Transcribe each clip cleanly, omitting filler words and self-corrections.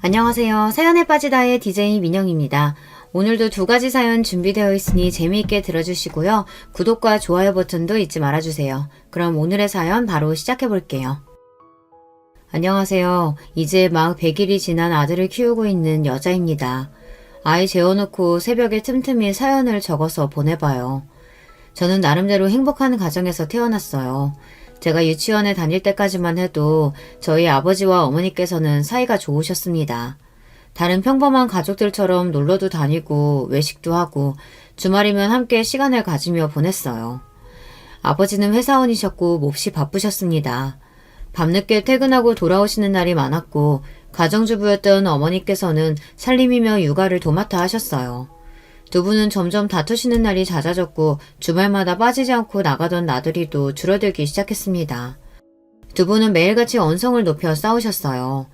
안녕하세요. 사연에 빠지다의 DJ 민영입니다. 오늘도 두 가지 사연 준비되어 있으니 재미있게 들어주시고요. 구독과 좋아요 버튼도 잊지 말아주세요. 그럼 오늘의 사연 바로 시작해 볼게요. 안녕하세요. 이제 막 100일이 지난 아들을 키우고 있는 여자입니다. 아이 재워놓고 새벽에 틈틈이 사연을 적어서 보내봐요. 저는 나름대로 행복한 가정에서 태어났어요. 제가 유치원에 다닐 때까지만 해도 저희 아버지와 어머니께서는 사이가 좋으셨습니다. 다른 평범한 가족들처럼 놀러도 다니고 외식도 하고 주말이면 함께 시간을 가지며 보냈어요. 아버지는 회사원이셨고 몹시 바쁘셨습니다. 밤늦게 퇴근하고 돌아오시는 날이 많았고 가정주부였던 어머니께서는 살림이며 육아를 도맡아 하셨어요. 두 분은 점점 다투시는 날이 잦아졌고 주말마다 빠지지 않고 나가던 나들이도 줄어들기 시작했습니다. 두 분은 매일같이 언성을 높여 싸우셨어요.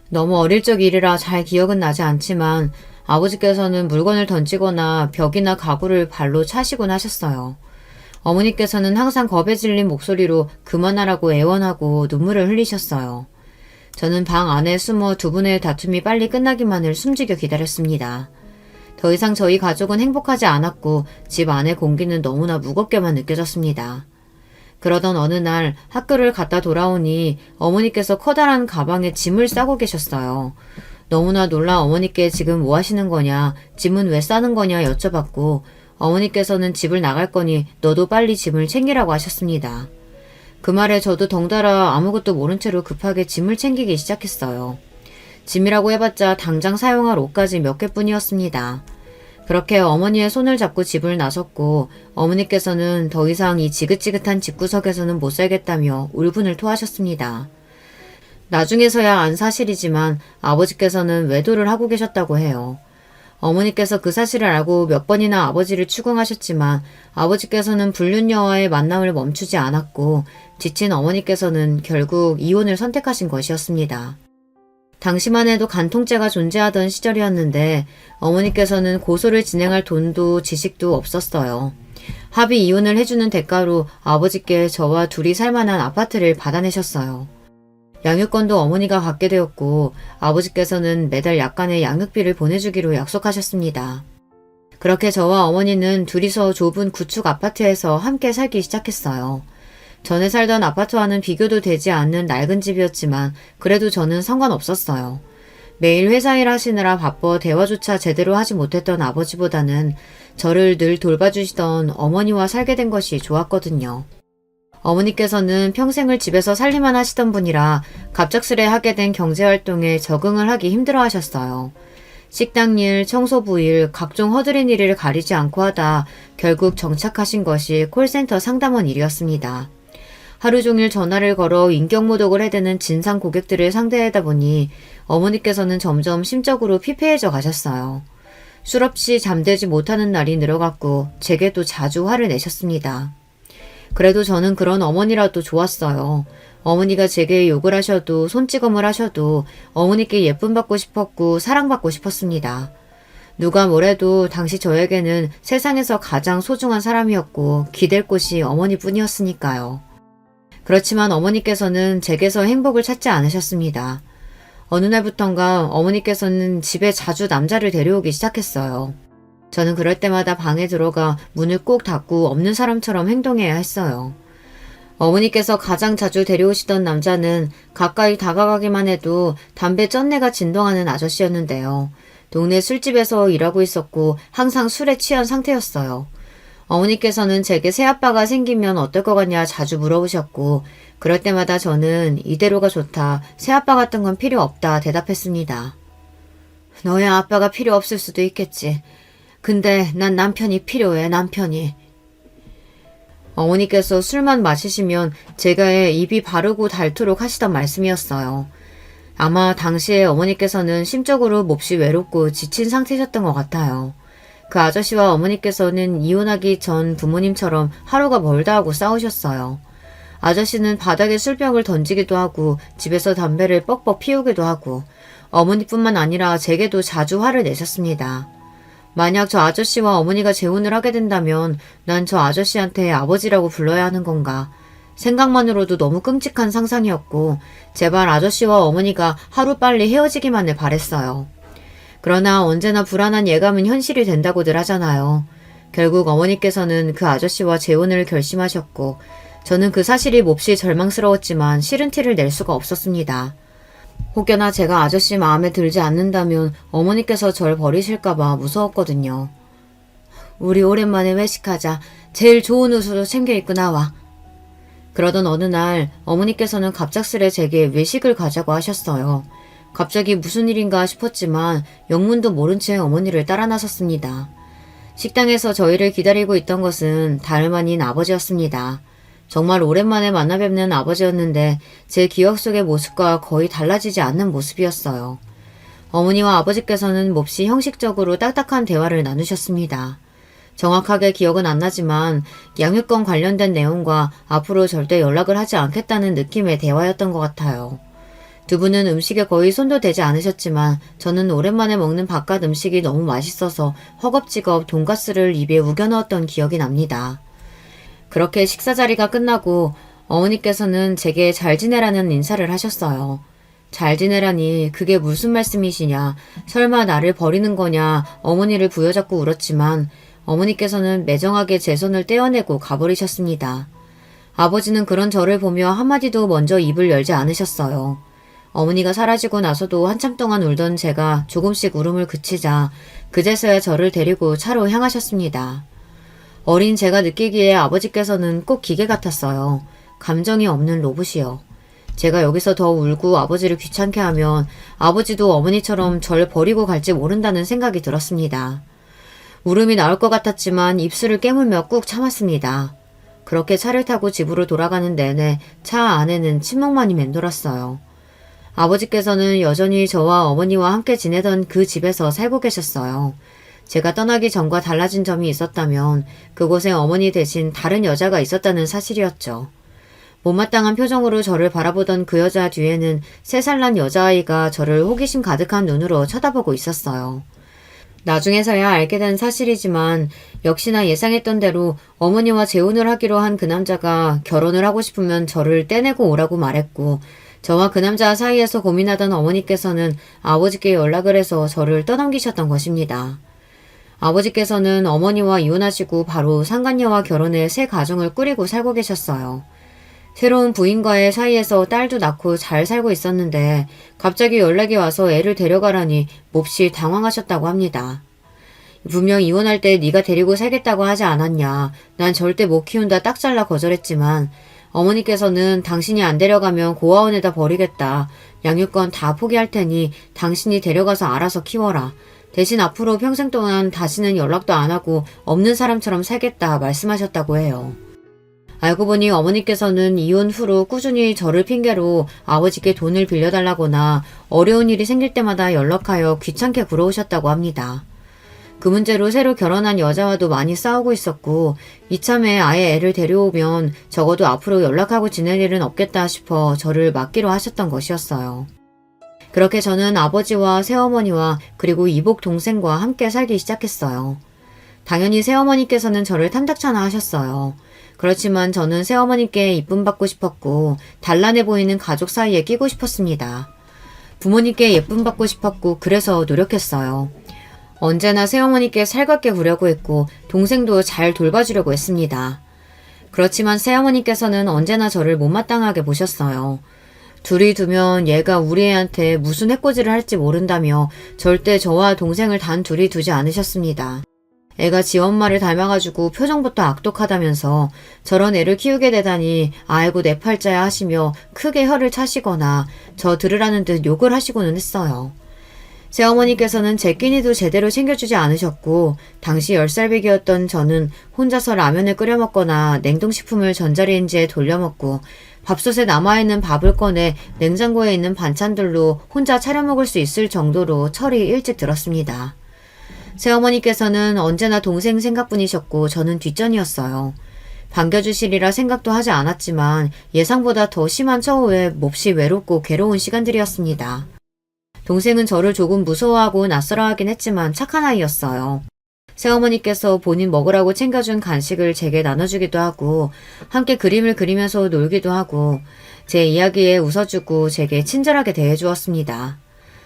너무 어릴 적 일이라 잘 기억은 나지 않지만 아버지께서는 물건을 던지거나 벽이나 가구를 발로 차시곤 하셨어요. 어머니께서는 항상 겁에 질린 목소리로 그만하라고 애원하고 눈물을 흘리셨어요. 저는 방 안에 숨어 두 분의 다툼이 빨리 끝나기만을 숨죽여 기다렸습니다. 더 이상 저희 가족은 행복하지 않았고 집 안의 공기는 너무나 무겁게만 느껴졌습니다. 그러던 어느 날 학교를 갔다 돌아오니 어머니께서 커다란 가방에 짐을 싸고 계셨어요. 너무나 놀라 어머니께 지금 뭐 하시는 거냐, 짐은 왜 싸는 거냐 여쭤봤고 어머니께서는 집을 나갈 거니 너도 빨리 짐을 챙기라고 하셨습니다. 그 말에 저도 덩달아 아무것도 모른 채로 급하게 짐을 챙기기 시작했어요. 짐이라고 해봤자 당장 사용할 옷까지 몇 개뿐이었습니다. 그렇게 어머니의 손을 잡고 집을 나섰고 어머니께서는 더 이상 이 지긋지긋한 집구석에서는 못 살겠다며 울분을 토하셨습니다. 나중에서야 안 사실이지만 아버지께서는 외도를 하고 계셨다고 해요. 어머니께서 그 사실을 알고 몇 번이나 아버지를 추궁하셨지만 아버지께서는 불륜녀와의 만남을 멈추지 않았고 지친 어머니께서는 결국 이혼을 선택하신 것이었습니다. 당시만 해도 간통죄가 존재하던 시절이었는데 어머니께서는 고소를 진행할 돈도 지식도 없었어요. 합의 이혼을 해주는 대가로 아버지께 저와 둘이 살만한 아파트를 받아내셨어요. 양육권도 어머니가 갖게 되었고 아버지께서는 매달 약간의 양육비를 보내주기로 약속하셨습니다. 그렇게 저와 어머니는 둘이서 좁은 구축 아파트에서 함께 살기 시작했어요. 전에 살던 아파트와는 비교도 되지 않는 낡은 집이었지만 그래도 저는 상관없었어요. 매일 회사 일 하시느라 바빠 대화조차 제대로 하지 못했던 아버지보다는 저를 늘 돌봐주시던 어머니와 살게 된 것이 좋았거든요. 어머니께서는 평생을 집에서 살림만 하시던 분이라 갑작스레 하게 된 경제활동에 적응을 하기 힘들어 하셨어요. 식당 일, 청소부 일, 각종 허드렛 일을 가리지 않고 하다 결국 정착하신 것이 콜센터 상담원 일이었습니다. 하루 종일 전화를 걸어 인격모독을 해대는 진상 고객들을 상대하다 보니 어머니께서는 점점 심적으로 피폐해져 가셨어요. 술 없이 잠들지 못하는 날이 늘어갔고 제게도 자주 화를 내셨습니다. 그래도 저는 그런 어머니라도 좋았어요. 어머니가 제게 욕을 하셔도 손찌검을 하셔도 어머니께 예쁨 받고 싶었고 사랑받고 싶었습니다. 누가 뭐래도 당시 저에게는 세상에서 가장 소중한 사람이었고 기댈 곳이 어머니뿐이었으니까요. 그렇지만 어머니께서는 제게서 행복을 찾지 않으셨습니다. 어느 날부턴가 어머니께서는 집에 자주 남자를 데려오기 시작했어요. 저는 그럴 때마다 방에 들어가 문을 꼭 닫고 없는 사람처럼 행동해야 했어요. 어머니께서 가장 자주 데려오시던 남자는 가까이 다가가기만 해도 담배 쩐내가 진동하는 아저씨였는데요. 동네 술집에서 일하고 있었고 항상 술에 취한 상태였어요. 어머니께서는 제게 새아빠가 생기면 어떨 것 같냐 자주 물어보셨고 그럴 때마다 저는 이대로가 좋다, 새아빠 같은 건 필요 없다 대답했습니다. 너의 아빠가 필요 없을 수도 있겠지. 근데 난 남편이 필요해, 남편이. 어머니께서 술만 마시시면 제가 입이 바르고 닳도록 하시던 말씀이었어요. 아마 당시에 어머니께서는 심적으로 몹시 외롭고 지친 상태셨던 것 같아요. 그 아저씨와 어머니께서는 이혼하기 전 부모님처럼 하루가 멀다 하고 싸우셨어요. 아저씨는 바닥에 술병을 던지기도 하고 집에서 담배를 뻑뻑 피우기도 하고 어머니뿐만 아니라 제게도 자주 화를 내셨습니다. 만약 저 아저씨와 어머니가 재혼을 하게 된다면 난 저 아저씨한테 아버지라고 불러야 하는 건가? 생각만으로도 너무 끔찍한 상상이었고 제발 아저씨와 어머니가 하루빨리 헤어지기만을 바랬어요. 그러나 언제나 불안한 예감은 현실이 된다고들 하잖아요. 결국 어머니께서는 그 아저씨와 재혼을 결심하셨고 저는 그 사실이 몹시 절망스러웠지만 싫은 티를 낼 수가 없었습니다. 혹여나 제가 아저씨 마음에 들지 않는다면 어머니께서 절 버리실까봐 무서웠거든요. 우리 오랜만에 외식하자. 제일 좋은 옷으로 챙겨 입고 나와. 그러던 어느 날 어머니께서는 갑작스레 제게 외식을 가자고 하셨어요. 갑자기 무슨 일인가 싶었지만 영문도 모른 채 어머니를 따라 나섰습니다. 식당에서 저희를 기다리고 있던 것은 다름 아닌 아버지였습니다. 정말 오랜만에 만나 뵙는 아버지였는데 제 기억 속의 모습과 거의 달라지지 않는 모습이었어요. 어머니와 아버지께서는 몹시 형식적으로 딱딱한 대화를 나누셨습니다. 정확하게 기억은 안 나지만 양육권 관련된 내용과 앞으로 절대 연락을 하지 않겠다는 느낌의 대화였던 것 같아요. 두 분은 음식에 거의 손도 대지 않으셨지만 저는 오랜만에 먹는 바깥 음식이 너무 맛있어서 허겁지겁 돈가스를 입에 우겨 넣었던 기억이 납니다. 그렇게 식사 자리가 끝나고 어머니께서는 제게 잘 지내라는 인사를 하셨어요. 잘 지내라니 그게 무슨 말씀이시냐, 설마 나를 버리는 거냐 어머니를 부여잡고 울었지만 어머니께서는 매정하게 제 손을 떼어내고 가버리셨습니다. 아버지는 그런 저를 보며 한마디도 먼저 입을 열지 않으셨어요. 어머니가 사라지고 나서도 한참 동안 울던 제가 조금씩 울음을 그치자 그제서야 저를 데리고 차로 향하셨습니다. 어린 제가 느끼기에 아버지께서는 꼭 기계 같았어요. 감정이 없는 로봇이요. 제가 여기서 더 울고 아버지를 귀찮게 하면 아버지도 어머니처럼 절 버리고 갈지 모른다는 생각이 들었습니다. 울음이 나올 것 같았지만 입술을 깨물며 꾹 참았습니다. 그렇게 차를 타고 집으로 돌아가는 내내 차 안에는 침묵만이 맴돌았어요. 아버지께서는 여전히 저와 어머니와 함께 지내던 그 집에서 살고 계셨어요. 제가 떠나기 전과 달라진 점이 있었다면 그곳에 어머니 대신 다른 여자가 있었다는 사실이었죠. 못마땅한 표정으로 저를 바라보던 그 여자 뒤에는 3살 난 여자아이가 저를 호기심 가득한 눈으로 쳐다보고 있었어요. 나중에서야 알게 된 사실이지만 역시나 예상했던 대로 어머니와 재혼을 하기로 한 그 남자가 결혼을 하고 싶으면 저를 떼내고 오라고 말했고 저와 그 남자 사이에서 고민하던 어머니께서는 아버지께 연락을 해서 저를 떠넘기셨던 것입니다. 아버지께서는 어머니와 이혼하시고 바로 상간녀와 결혼해 새 가정을 꾸리고 살고 계셨어요. 새로운 부인과의 사이에서 딸도 낳고 잘 살고 있었는데 갑자기 연락이 와서 애를 데려가라니 몹시 당황하셨다고 합니다. 분명 이혼할 때 네가 데리고 살겠다고 하지 않았냐. 난 절대 못 키운다 딱 잘라 거절했지만 어머니께서는 당신이 안 데려가면 고아원에다 버리겠다. 양육권 다 포기할 테니 당신이 데려가서 알아서 키워라. 대신 앞으로 평생 동안 다시는 연락도 안 하고 없는 사람처럼 살겠다 말씀하셨다고 해요. 알고 보니 어머니께서는 이혼 후로 꾸준히 저를 핑계로 아버지께 돈을 빌려달라거나 어려운 일이 생길 때마다 연락하여 귀찮게 굴어오셨다고 합니다. 그 문제로 새로 결혼한 여자와도 많이 싸우고 있었고 이참에 아예 애를 데려오면 적어도 앞으로 연락하고 지낼 일은 없겠다 싶어 저를 맡기로 하셨던 것이었어요. 그렇게 저는 아버지와 새어머니와 그리고 이복 동생과 함께 살기 시작했어요. 당연히 새어머니께서는 저를 탐탁찮아 하셨어요. 그렇지만 저는 새어머니께 이쁨 받고 싶었고 단란해 보이는 가족 사이에 끼고 싶었습니다. 부모님께 예쁨 받고 싶었고 그래서 노력했어요. 언제나 새어머니께 살갑게 구려고 했고 동생도 잘 돌봐주려고 했습니다. 그렇지만 새어머니께서는 언제나 저를 못마땅하게 보셨어요. 둘이 두면 얘가 우리 애한테 무슨 해코지를 할지 모른다며 절대 저와 동생을 단 둘이 두지 않으셨습니다. 애가 지 엄마를 닮아가지고 표정부터 악독하다면서 저런 애를 키우게 되다니 아이고 내 팔자야 하시며 크게 혀를 차시거나 저 들으라는 듯 욕을 하시고는 했어요. 새어머니께서는 제 끼니도 제대로 챙겨주지 않으셨고 당시 10살배기였던 저는 혼자서 라면을 끓여 먹거나 냉동식품을 전자레인지에 돌려 먹고 밥솥에 남아있는 밥을 꺼내 냉장고에 있는 반찬들로 혼자 차려 먹을 수 있을 정도로 철이 일찍 들었습니다. 새어머니께서는 언제나 동생 생각뿐이셨고 저는 뒷전이었어요. 반겨주시리라 생각도 하지 않았지만 예상보다 더 심한 처우에 몹시 외롭고 괴로운 시간들이었습니다. 동생은 저를 조금 무서워하고 낯설어하긴 했지만 착한 아이였어요. 새어머니께서 본인 먹으라고 챙겨준 간식을 제게 나눠주기도 하고 함께 그림을 그리면서 놀기도 하고 제 이야기에 웃어주고 제게 친절하게 대해주었습니다.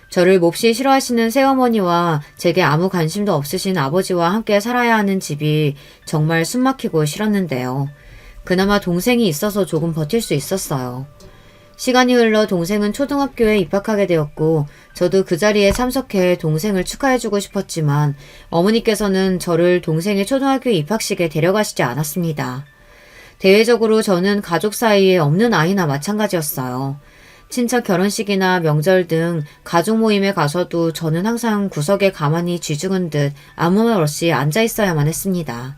저를 몹시 싫어하시는 새어머니와 제게 아무 관심도 없으신 아버지와 함께 살아야 하는 집이 정말 숨막히고 싫었는데요. 그나마 동생이 있어서 조금 버틸 수 있었어요. 시간이 흘러 동생은 초등학교에 입학하게 되었고 저도 그 자리에 참석해 동생을 축하해주고 싶었지만 어머니께서는 저를 동생의 초등학교 입학식에 데려가시지 않았습니다. 대외적으로 저는 가족 사이에 없는 아이나 마찬가지였어요. 친척 결혼식이나 명절 등 가족 모임에 가서도 저는 항상 구석에 가만히 쥐죽은 듯 아무 말 없이 앉아 있어야만 했습니다.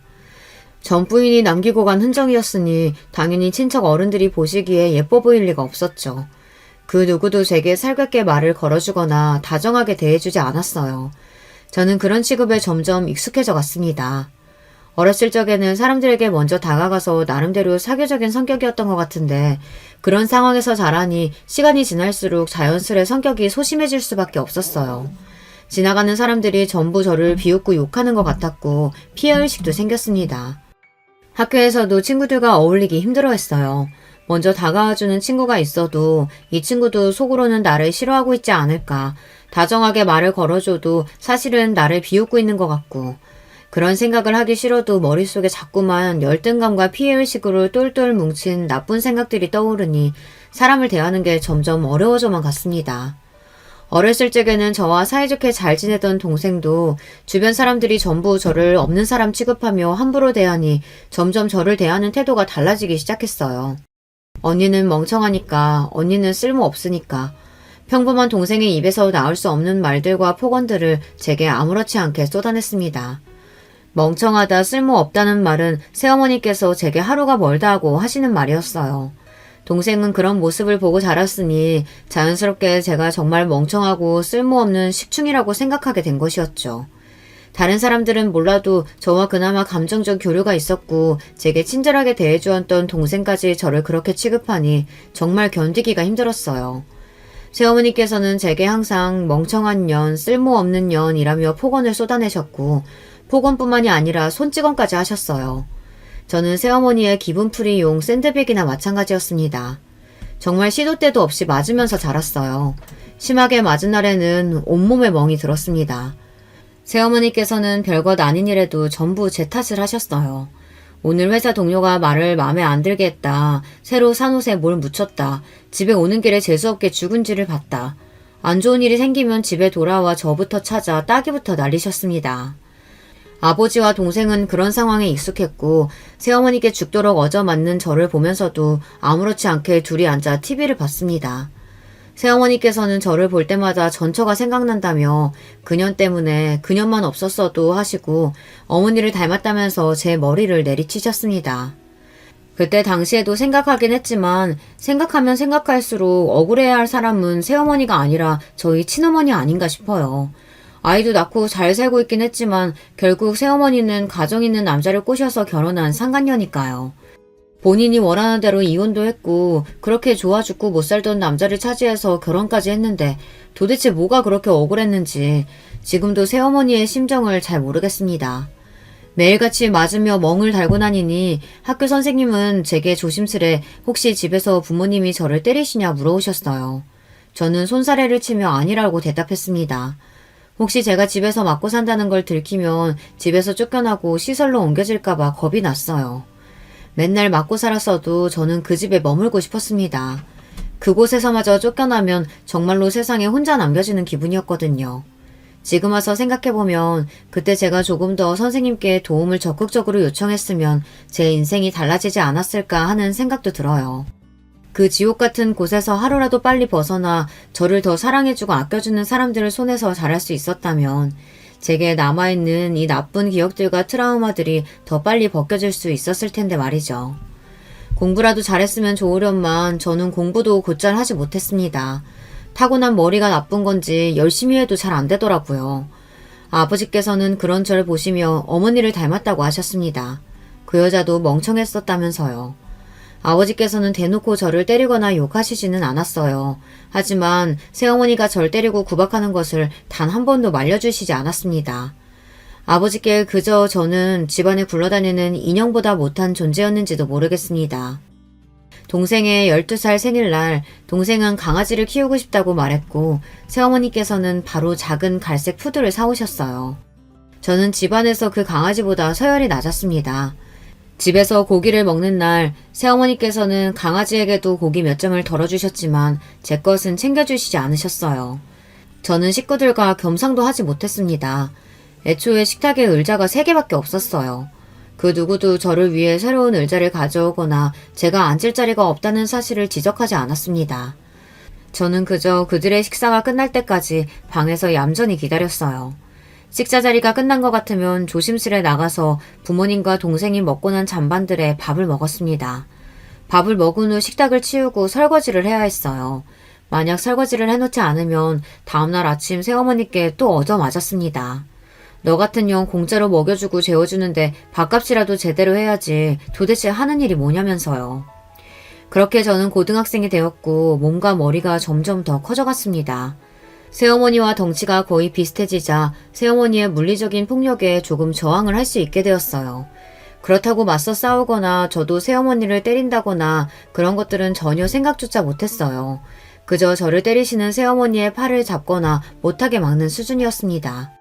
전 부인이 남기고 간 흔적이었으니 당연히 친척 어른들이 보시기에 예뻐 보일 리가 없었죠. 그 누구도 제게 살갑게 말을 걸어주거나 다정하게 대해주지 않았어요. 저는 그런 취급에 점점 익숙해져 갔습니다. 어렸을 적에는 사람들에게 먼저 다가가서 나름대로 사교적인 성격이었던 것 같은데 그런 상황에서 자라니 시간이 지날수록 자연스레 성격이 소심해질 수밖에 없었어요. 지나가는 사람들이 전부 저를 비웃고 욕하는 것 같았고 피해의식도 생겼습니다. 학교에서도 친구들과 어울리기 힘들어했어요. 먼저 다가와주는 친구가 있어도 이 친구도 속으로는 나를 싫어하고 있지 않을까, 다정하게 말을 걸어줘도 사실은 나를 비웃고 있는 것 같고 그런 생각을 하기 싫어도 머릿속에 자꾸만 열등감과 피해의식으로 똘똘 뭉친 나쁜 생각들이 떠오르니 사람을 대하는 게 점점 어려워져만 갔습니다. 어렸을 적에는 저와 사이좋게 잘 지내던 동생도 주변 사람들이 전부 저를 없는 사람 취급하며 함부로 대하니 점점 저를 대하는 태도가 달라지기 시작했어요. 언니는 멍청하니까, 언니는 쓸모없으니까, 평범한 동생의 입에서 나올 수 없는 말들과 폭언들을 제게 아무렇지 않게 쏟아냈습니다. 멍청하다, 쓸모없다는 말은 새어머니께서 제게 하루가 멀다 하고 하시는 말이었어요. 동생은 그런 모습을 보고 자랐으니 자연스럽게 제가 정말 멍청하고 쓸모없는 식충이라고 생각하게 된 것이었죠. 다른 사람들은 몰라도 저와 그나마 감정적 교류가 있었고 제게 친절하게 대해주었던 동생까지 저를 그렇게 취급하니 정말 견디기가 힘들었어요. 새어머니께서는 제게 항상 멍청한 년, 쓸모없는 년이라며 폭언을 쏟아내셨고 폭언뿐만이 아니라 손찌검까지 하셨어요. 저는 새어머니의 기분풀이용 샌드백이나 마찬가지였습니다. 정말 시도 때도 없이 맞으면서 자랐어요. 심하게 맞은 날에는 온몸에 멍이 들었습니다. 새어머니께서는 별것 아닌 일에도 전부 제 탓을 하셨어요. 오늘 회사 동료가 말을 마음에 안 들게 했다. 새로 산 옷에 뭘 묻혔다. 집에 오는 길에 재수없게 죽은지를 봤다. 안 좋은 일이 생기면 집에 돌아와 저부터 찾아 따기부터 날리셨습니다. 아버지와 동생은 그런 상황에 익숙했고 새어머니께 죽도록 얻어맞는 저를 보면서도 아무렇지 않게 둘이 앉아 TV를 봤습니다. 새어머니께서는 저를 볼 때마다 전처가 생각난다며 그년 때문에 그년만 없었어도 하시고 어머니를 닮았다면서 제 머리를 내리치셨습니다. 그때 당시에도 생각하긴 했지만 생각하면 생각할수록 억울해야 할 사람은 새어머니가 아니라 저희 친어머니 아닌가 싶어요. 아이도 낳고 잘 살고 있긴 했지만 결국 새어머니는 가정 있는 남자를 꼬셔서 결혼한 상간녀니까요. 본인이 원하는 대로 이혼도 했고 그렇게 좋아 죽고 못 살던 남자를 차지해서 결혼까지 했는데 도대체 뭐가 그렇게 억울했는지 지금도 새어머니의 심정을 잘 모르겠습니다. 매일같이 맞으며 멍을 달고 다니니 학교 선생님은 제게 조심스레 혹시 집에서 부모님이 저를 때리시냐 물어오셨어요. 저는 손사래를 치며 아니라고 대답했습니다. 혹시 제가 집에서 맞고 산다는 걸 들키면 집에서 쫓겨나고 시설로 옮겨질까봐 겁이 났어요. 맨날 맞고 살았어도 저는 그 집에 머물고 싶었습니다. 그곳에서마저 쫓겨나면 정말로 세상에 혼자 남겨지는 기분이었거든요. 지금 와서 생각해보면 그때 제가 조금 더 선생님께 도움을 적극적으로 요청했으면 제 인생이 달라지지 않았을까 하는 생각도 들어요. 그 지옥 같은 곳에서 하루라도 빨리 벗어나 저를 더 사랑해주고 아껴주는 사람들을 손에서 자랄 수 있었다면 제게 남아있는 이 나쁜 기억들과 트라우마들이 더 빨리 벗겨질 수 있었을 텐데 말이죠. 공부라도 잘했으면 좋으련만 저는 공부도 곧잘 하지 못했습니다. 타고난 머리가 나쁜 건지 열심히 해도 잘 안 되더라고요. 아버지께서는 그런 저를 보시며 어머니를 닮았다고 하셨습니다. 그 여자도 멍청했었다면서요. 아버지께서는 대놓고 저를 때리거나 욕하시지는 않았어요. 하지만 새어머니가 절 때리고 구박하는 것을 단 한 번도 말려주시지 않았습니다. 아버지께 그저 저는 집안에 굴러다니는 인형보다 못한 존재였는지도 모르겠습니다. 동생의 12살 생일날 동생은 강아지를 키우고 싶다고 말했고 새어머니께서는 바로 작은 갈색 푸드를 사오셨어요. 저는 집안에서 그 강아지보다 서열이 낮았습니다. 집에서 고기를 먹는 날 새어머니께서는 강아지에게도 고기 몇 점을 덜어주셨지만 제 것은 챙겨주시지 않으셨어요. 저는 식구들과 겸상도 하지 못했습니다. 애초에 식탁에 의자가 3개밖에 없었어요. 그 누구도 저를 위해 새로운 의자를 가져오거나 제가 앉을 자리가 없다는 사실을 지적하지 않았습니다. 저는 그저 그들의 식사가 끝날 때까지 방에서 얌전히 기다렸어요. 식사 자리가 끝난 것 같으면 조심스레 나가서 부모님과 동생이 먹고 난 잔반들에 밥을 먹었습니다. 밥을 먹은 후 식탁을 치우고 설거지를 해야 했어요. 만약 설거지를 해놓지 않으면 다음날 아침 새어머니께 또 얻어맞았습니다. 너 같은 년 공짜로 먹여주고 재워주는데 밥값이라도 제대로 해야지 도대체 하는 일이 뭐냐면서요. 그렇게 저는 고등학생이 되었고 몸과 머리가 점점 더 커져갔습니다. 새어머니와 덩치가 거의 비슷해지자 새어머니의 물리적인 폭력에 조금 저항을 할 수 있게 되었어요. 그렇다고 맞서 싸우거나 저도 새어머니를 때린다거나 그런 것들은 전혀 생각조차 못했어요. 그저 저를 때리시는 새어머니의 팔을 잡거나 못하게 막는 수준이었습니다.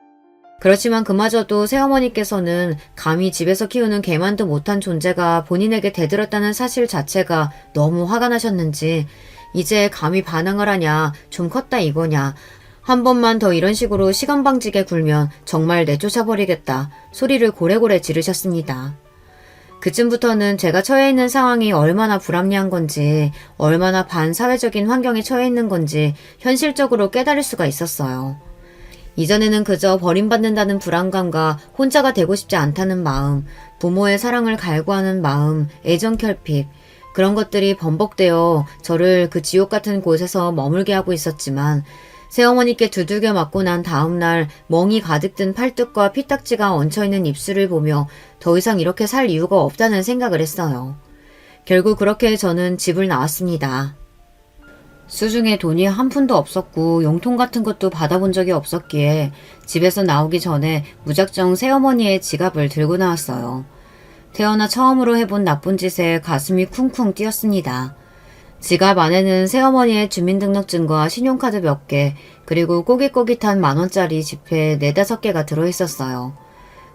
그렇지만 그마저도 새어머니께서는 감히 집에서 키우는 개만도 못한 존재가 본인에게 대들었다는 사실 자체가 너무 화가 나셨는지 이제 감히 반항을 하냐, 좀 컸다 이거냐, 한 번만 더 이런 식으로 시건방지게 굴면 정말 내쫓아버리겠다 소리를 고래고래 지르셨습니다. 그쯤부터는 제가 처해 있는 상황이 얼마나 불합리한 건지, 얼마나 반사회적인 환경에 처해 있는 건지 현실적으로 깨달을 수가 있었어요. 이전에는 그저 버림받는다는 불안감과 혼자가 되고 싶지 않다는 마음, 부모의 사랑을 갈구하는 마음, 애정 결핍, 그런 것들이 번복되어 저를 그 지옥 같은 곳에서 머물게 하고 있었지만 새어머니께 두들겨 맞고 난 다음날 멍이 가득 든 팔뚝과 피딱지가 얹혀있는 입술을 보며 더 이상 이렇게 살 이유가 없다는 생각을 했어요. 결국 그렇게 저는 집을 나왔습니다. 수중에 돈이 한 푼도 없었고 용돈 같은 것도 받아본 적이 없었기에 집에서 나오기 전에 무작정 새어머니의 지갑을 들고 나왔어요. 태어나 처음으로 해본 나쁜 짓에 가슴이 쿵쿵 뛰었습니다. 지갑 안에는 새어머니의 주민등록증과 신용카드 몇 개, 그리고 꼬깃꼬깃한 10,000원짜리 지폐 4-5개가 들어있었어요.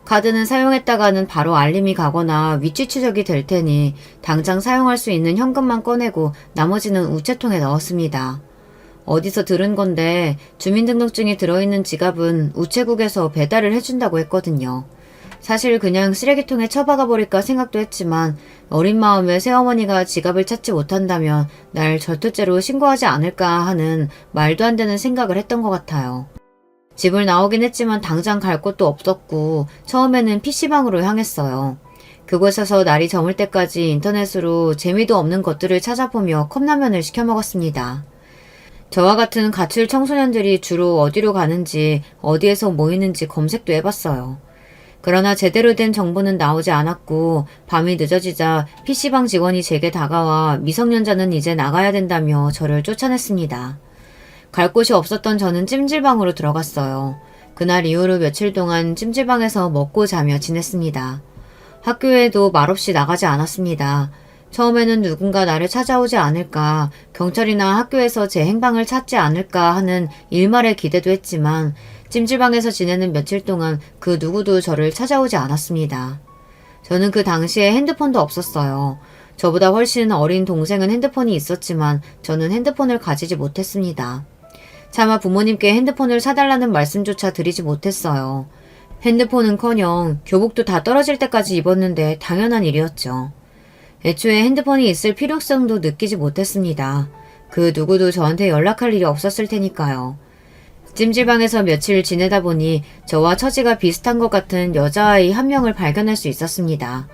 카드는 사용했다가는 바로 알림이 가거나 위치 추적이 될 테니 당장 사용할 수 있는 현금만 꺼내고 나머지는 우체통에 넣었습니다. 어디서 들은 건데 주민등록증이 들어있는 지갑은 우체국에서 배달을 해준다고 했거든요. 사실 그냥 쓰레기통에 처박아 버릴까 생각도 했지만 어린 마음에 새어머니가 지갑을 찾지 못한다면 날 절도죄로 신고하지 않을까 하는 말도 안 되는 생각을 했던 것 같아요. 집을 나오긴 했지만 당장 갈 곳도 없었고 처음에는 PC방으로 향했어요. 그곳에서 날이 저물 때까지 인터넷으로 재미도 없는 것들을 찾아보며 컵라면을 시켜 먹었습니다. 저와 같은 가출 청소년들이 주로 어디로 가는지 어디에서 모이는지 검색도 해봤어요. 그러나 제대로 된 정보는 나오지 않았고 밤이 늦어지자 PC방 직원이 제게 다가와 미성년자는 이제 나가야 된다며 저를 쫓아냈습니다. 갈 곳이 없었던 저는 찜질방으로 들어갔어요. 그날 이후로 며칠 동안 찜질방에서 먹고 자며 지냈습니다. 학교에도 말없이 나가지 않았습니다. 처음에는 누군가 나를 찾아오지 않을까, 경찰이나 학교에서 제 행방을 찾지 않을까 하는 일말의 기대도 했지만 찜질방에서 지내는 며칠 동안 그 누구도 저를 찾아오지 않았습니다. 저는 그 당시에 핸드폰도 없었어요. 저보다 훨씬 어린 동생은 핸드폰이 있었지만 저는 핸드폰을 가지지 못했습니다. 차마 부모님께 핸드폰을 사달라는 말씀조차 드리지 못했어요. 핸드폰은커녕 교복도 다 떨어질 때까지 입었는데 당연한 일이었죠. 애초에 핸드폰이 있을 필요성도 느끼지 못했습니다. 그 누구도 저한테 연락할 일이 없었을 테니까요. 찜질방에서 며칠 지내다 보니 저와 처지가 비슷한 것 같은 여자아이 한 명을 발견할 수 있었습니다.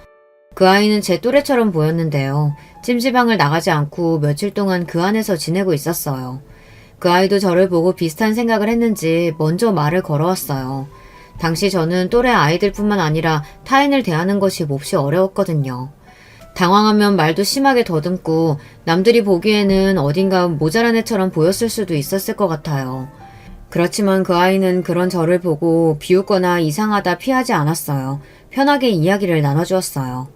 그 아이는 제 또래처럼 보였는데요. 찜질방을 나가지 않고 며칠 동안 그 안에서 지내고 있었어요. 그 아이도 저를 보고 비슷한 생각을 했는지 먼저 말을 걸어왔어요. 당시 저는 또래 아이들뿐만 아니라 타인을 대하는 것이 몹시 어려웠거든요. 당황하면 말도 심하게 더듬고 남들이 보기에는 어딘가 모자란 애처럼 보였을 수도 있었을 것 같아요. 그렇지만 그 아이는 그런 저를 보고 비웃거나 이상하다 피하지 않았어요. 편하게 이야기를 나눠주었어요.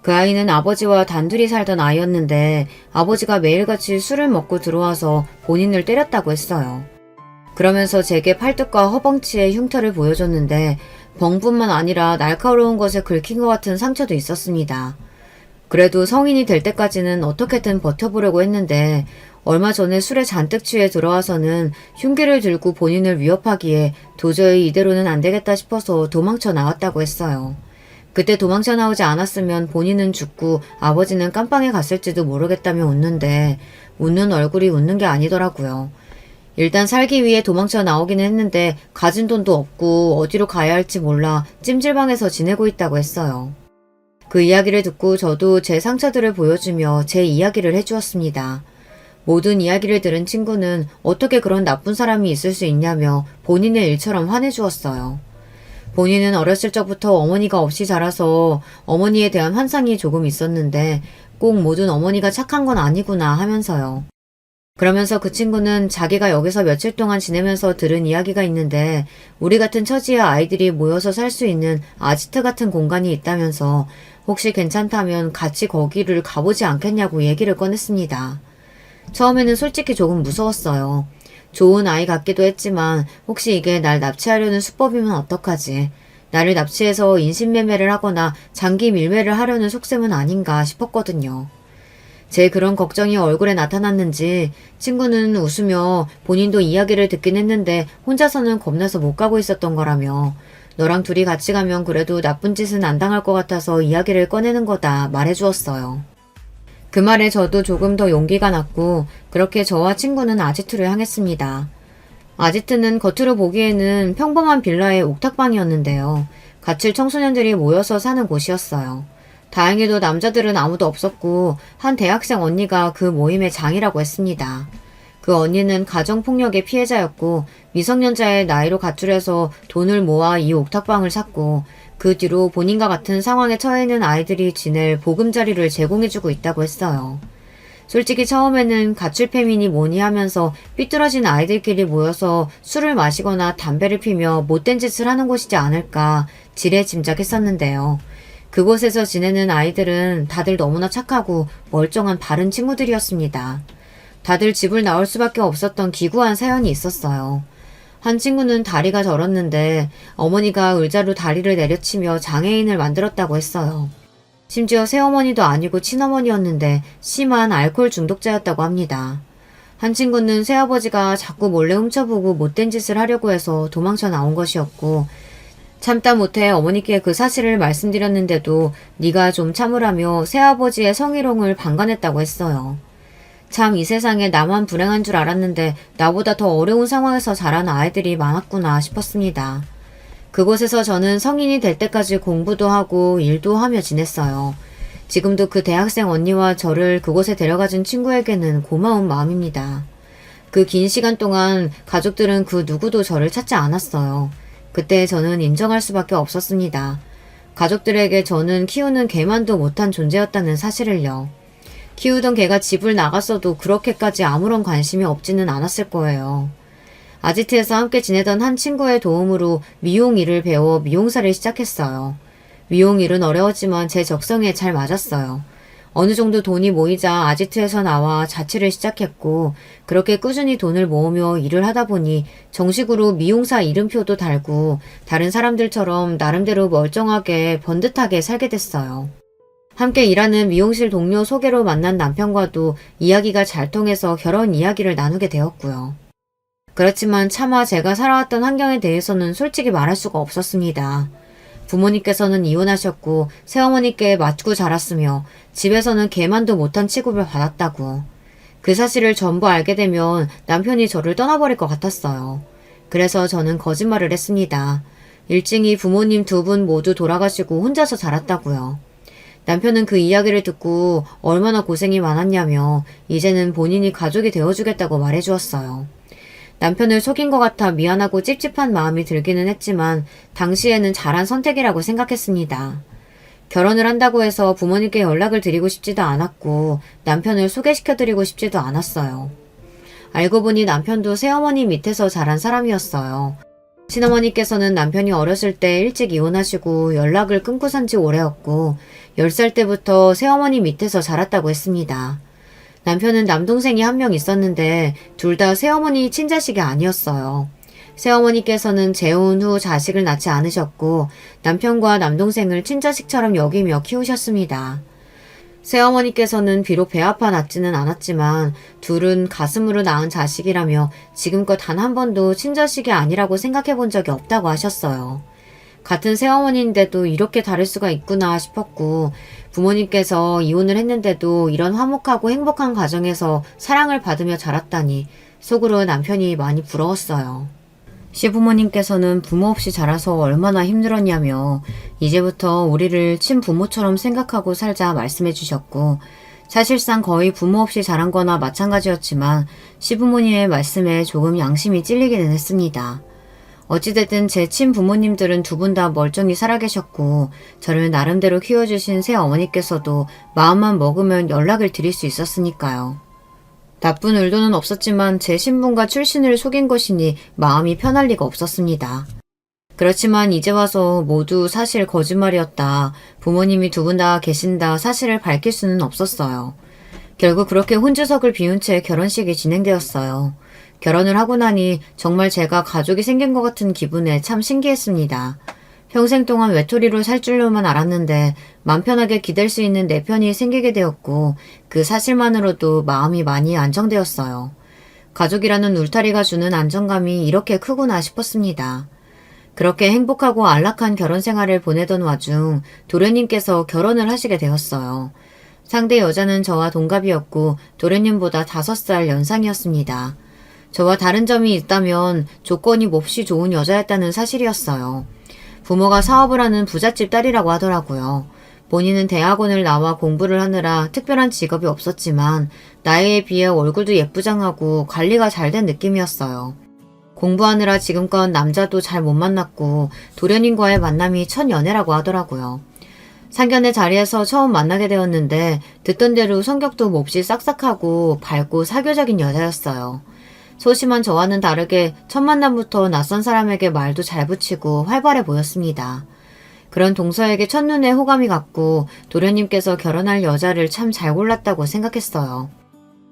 그 아이는 아버지와 단둘이 살던 아이였는데 아버지가 매일같이 술을 먹고 들어와서 본인을 때렸다고 했어요. 그러면서 제게 팔뚝과 허벅지에 흉터를 보여줬는데 벙뿐만 아니라 날카로운 것에 긁힌 것 같은 상처도 있었습니다. 그래도 성인이 될 때까지는 어떻게든 버텨보려고 했는데 얼마 전에 술에 잔뜩 취해 들어와서는 흉기를 들고 본인을 위협하기에 도저히 이대로는 안 되겠다 싶어서 도망쳐 나왔다고 했어요. 그때 도망쳐 나오지 않았으면 본인은 죽고 아버지는 깜빵에 갔을지도 모르겠다며 웃는데 웃는 얼굴이 웃는 게 아니더라고요. 일단 살기 위해 도망쳐 나오기는 했는데 가진 돈도 없고 어디로 가야 할지 몰라 찜질방에서 지내고 있다고 했어요. 그 이야기를 듣고 저도 제 상처들을 보여주며 제 이야기를 해주었습니다. 모든 이야기를 들은 친구는 어떻게 그런 나쁜 사람이 있을 수 있냐며 본인의 일처럼 화내주었어요. 본인은 어렸을 적부터 어머니가 없이 자라서 어머니에 대한 환상이 조금 있었는데 꼭 모든 어머니가 착한 건 아니구나 하면서요. 그러면서 그 친구는 자기가 여기서 며칠 동안 지내면서 들은 이야기가 있는데 우리 같은 처지의 아이들이 모여서 살 수 있는 아지트 같은 공간이 있다면서 혹시 괜찮다면 같이 거기를 가보지 않겠냐고 얘기를 꺼냈습니다. 처음에는 솔직히 조금 무서웠어요. 좋은 아이 같기도 했지만 혹시 이게 날 납치하려는 수법이면 어떡하지? 나를 납치해서 인신매매를 하거나 장기 밀매를 하려는 속셈은 아닌가 싶었거든요. 제 그런 걱정이 얼굴에 나타났는지 친구는 웃으며 본인도 이야기를 듣긴 했는데 혼자서는 겁나서 못 가고 있었던 거라며 너랑 둘이 같이 가면 그래도 나쁜 짓은 안 당할 것 같아서 이야기를 꺼내는 거다 말해주었어요. 그 말에 저도 조금 더 용기가 났고 그렇게 저와 친구는 아지트를 향했습니다. 아지트는 겉으로 보기에는 평범한 빌라의 옥탑방이었는데요. 갇힐 청소년들이 모여서 사는 곳이었어요. 다행히도 남자들은 아무도 없었고 한 대학생 언니가 그 모임의 장이라고 했습니다. 그 언니는 가정폭력의 피해자였고 미성년자의 나이로 가출해서 돈을 모아 이 옥탑방을 샀고 그 뒤로 본인과 같은 상황에 처해 있는 아이들이 지낼 보금자리를 제공해주고 있다고 했어요. 솔직히 처음에는 가출팸이니 뭐니 하면서 삐뚤어진 아이들끼리 모여서 술을 마시거나 담배를 피며 못된 짓을 하는 곳이지 않을까 지레 짐작했었는데요. 그곳에서 지내는 아이들은 다들 너무나 착하고 멀쩡한 바른 친구들이었습니다. 다들 집을 나올 수밖에 없었던 기구한 사연이 있었어요. 한 친구는 다리가 저렸는데 어머니가 의자로 다리를 내려치며 장애인을 만들었다고 했어요. 심지어 새어머니도 아니고 친어머니였는데 심한 알코올 중독자였다고 합니다. 한 친구는 새아버지가 자꾸 몰래 훔쳐보고 못된 짓을 하려고 해서 도망쳐 나온 것이었고 참다 못해 어머니께 그 사실을 말씀드렸는데도 네가 좀 참으라며 새아버지의 성희롱을 방관했다고 했어요. 참 이 세상에 나만 불행한 줄 알았는데 나보다 더 어려운 상황에서 자란 아이들이 많았구나 싶었습니다. 그곳에서 저는 성인이 될 때까지 공부도 하고 일도 하며 지냈어요. 지금도 그 대학생 언니와 저를 그곳에 데려가준 친구에게는 고마운 마음입니다. 그 긴 시간 동안 가족들은 그 누구도 저를 찾지 않았어요. 그때 저는 인정할 수밖에 없었습니다. 가족들에게 저는 키우는 개만도 못한 존재였다는 사실을요. 키우던 개가 집을 나갔어도 그렇게까지 아무런 관심이 없지는 않았을 거예요. 아지트에서 함께 지내던 한 친구의 도움으로 미용 일을 배워 미용사를 시작했어요. 미용 일은 어려웠지만 제 적성에 잘 맞았어요. 어느 정도 돈이 모이자 아지트에서 나와 자취를 시작했고 그렇게 꾸준히 돈을 모으며 일을 하다 보니 정식으로 미용사 이름표도 달고 다른 사람들처럼 나름대로 멀쩡하게 번듯하게 살게 됐어요. 함께 일하는 미용실 동료 소개로 만난 남편과도 이야기가 잘 통해서 결혼 이야기를 나누게 되었고요. 그렇지만 차마 제가 살아왔던 환경에 대해서는 솔직히 말할 수가 없었습니다. 부모님께서는 이혼하셨고 새어머니께 맞고 자랐으며 집에서는 개만도 못한 취급을 받았다고. 그 사실을 전부 알게 되면 남편이 저를 떠나버릴 것 같았어요. 그래서 저는 거짓말을 했습니다. 일찍이 부모님 두 분 모두 돌아가시고 혼자서 자랐다고요. 남편은 그 이야기를 듣고 얼마나 고생이 많았냐며 이제는 본인이 가족이 되어주겠다고 말해주었어요. 남편을 속인 것 같아 미안하고 찝찝한 마음이 들기는 했지만 당시에는 잘한 선택이라고 생각했습니다. 결혼을 한다고 해서 부모님께 연락을 드리고 싶지도 않았고 남편을 소개시켜드리고 싶지도 않았어요. 알고 보니 남편도 새어머니 밑에서 자란 사람이었어요. 친어머니께서는 남편이 어렸을 때 일찍 이혼하시고 연락을 끊고 산 지 오래였고 10살 때부터 새어머니 밑에서 자랐다고 했습니다. 남편은 남동생이 한 명 있었는데 둘 다 새어머니 친자식이 아니었어요. 새어머니께서는 재혼 후 자식을 낳지 않으셨고 남편과 남동생을 친자식처럼 여기며 키우셨습니다. 새어머니께서는 비록 배 아파 낳지는 않았지만 둘은 가슴으로 낳은 자식이라며 지금껏 단 한 번도 친자식이 아니라고 생각해 본 적이 없다고 하셨어요. 같은 새어머니인데도 이렇게 다를 수가 있구나 싶었고 부모님께서 이혼을 했는데도 이런 화목하고 행복한 가정에서 사랑을 받으며 자랐다니 속으로 남편이 많이 부러웠어요. 시부모님께서는 부모 없이 자라서 얼마나 힘들었냐며 이제부터 우리를 친부모처럼 생각하고 살자 말씀해 주셨고 사실상 거의 부모 없이 자란 거나 마찬가지였지만 시부모님의 말씀에 조금 양심이 찔리기는 했습니다. 어찌됐든 제 친부모님들은 두 분 다 멀쩡히 살아계셨고 저를 나름대로 키워주신 새어머니께서도 마음만 먹으면 연락을 드릴 수 있었으니까요. 나쁜 의도는 없었지만 제 신분과 출신을 속인 것이니 마음이 편할 리가 없었습니다. 그렇지만 이제 와서 모두 사실 거짓말이었다. 부모님이 두 분 다 계신다 사실을 밝힐 수는 없었어요. 결국 그렇게 혼주석을 비운 채 결혼식이 진행되었어요. 결혼을 하고 나니 정말 제가 가족이 생긴 것 같은 기분에 참 신기했습니다. 평생 동안 외톨이로 살 줄로만 알았는데 맘 편하게 기댈 수 있는 내 편이 생기게 되었고 그 사실만으로도 마음이 많이 안정되었어요. 가족이라는 울타리가 주는 안정감이 이렇게 크구나 싶었습니다. 그렇게 행복하고 안락한 결혼 생활을 보내던 와중 도련님께서 결혼을 하시게 되었어요. 상대 여자는 저와 동갑이었고 도련님보다 5살 연상이었습니다. 저와 다른 점이 있다면 조건이 몹시 좋은 여자였다는 사실이었어요. 부모가 사업을 하는 부잣집 딸이라고 하더라고요. 본인은 대학원을 나와 공부를 하느라 특별한 직업이 없었지만 나이에 비해 얼굴도 예쁘장하고 관리가 잘 된 느낌이었어요. 공부하느라 지금껏 남자도 잘 못 만났고 도련님과의 만남이 첫 연애라고 하더라고요. 상견례 자리에서 처음 만나게 되었는데 듣던 대로 성격도 몹시 싹싹하고 밝고 사교적인 여자였어요. 소심한 저와는 다르게 첫 만남부터 낯선 사람에게 말도 잘 붙이고 활발해 보였습니다. 그런 동서에게 첫눈에 호감이 갔고 도련님께서 결혼할 여자를 참 잘 골랐다고 생각했어요.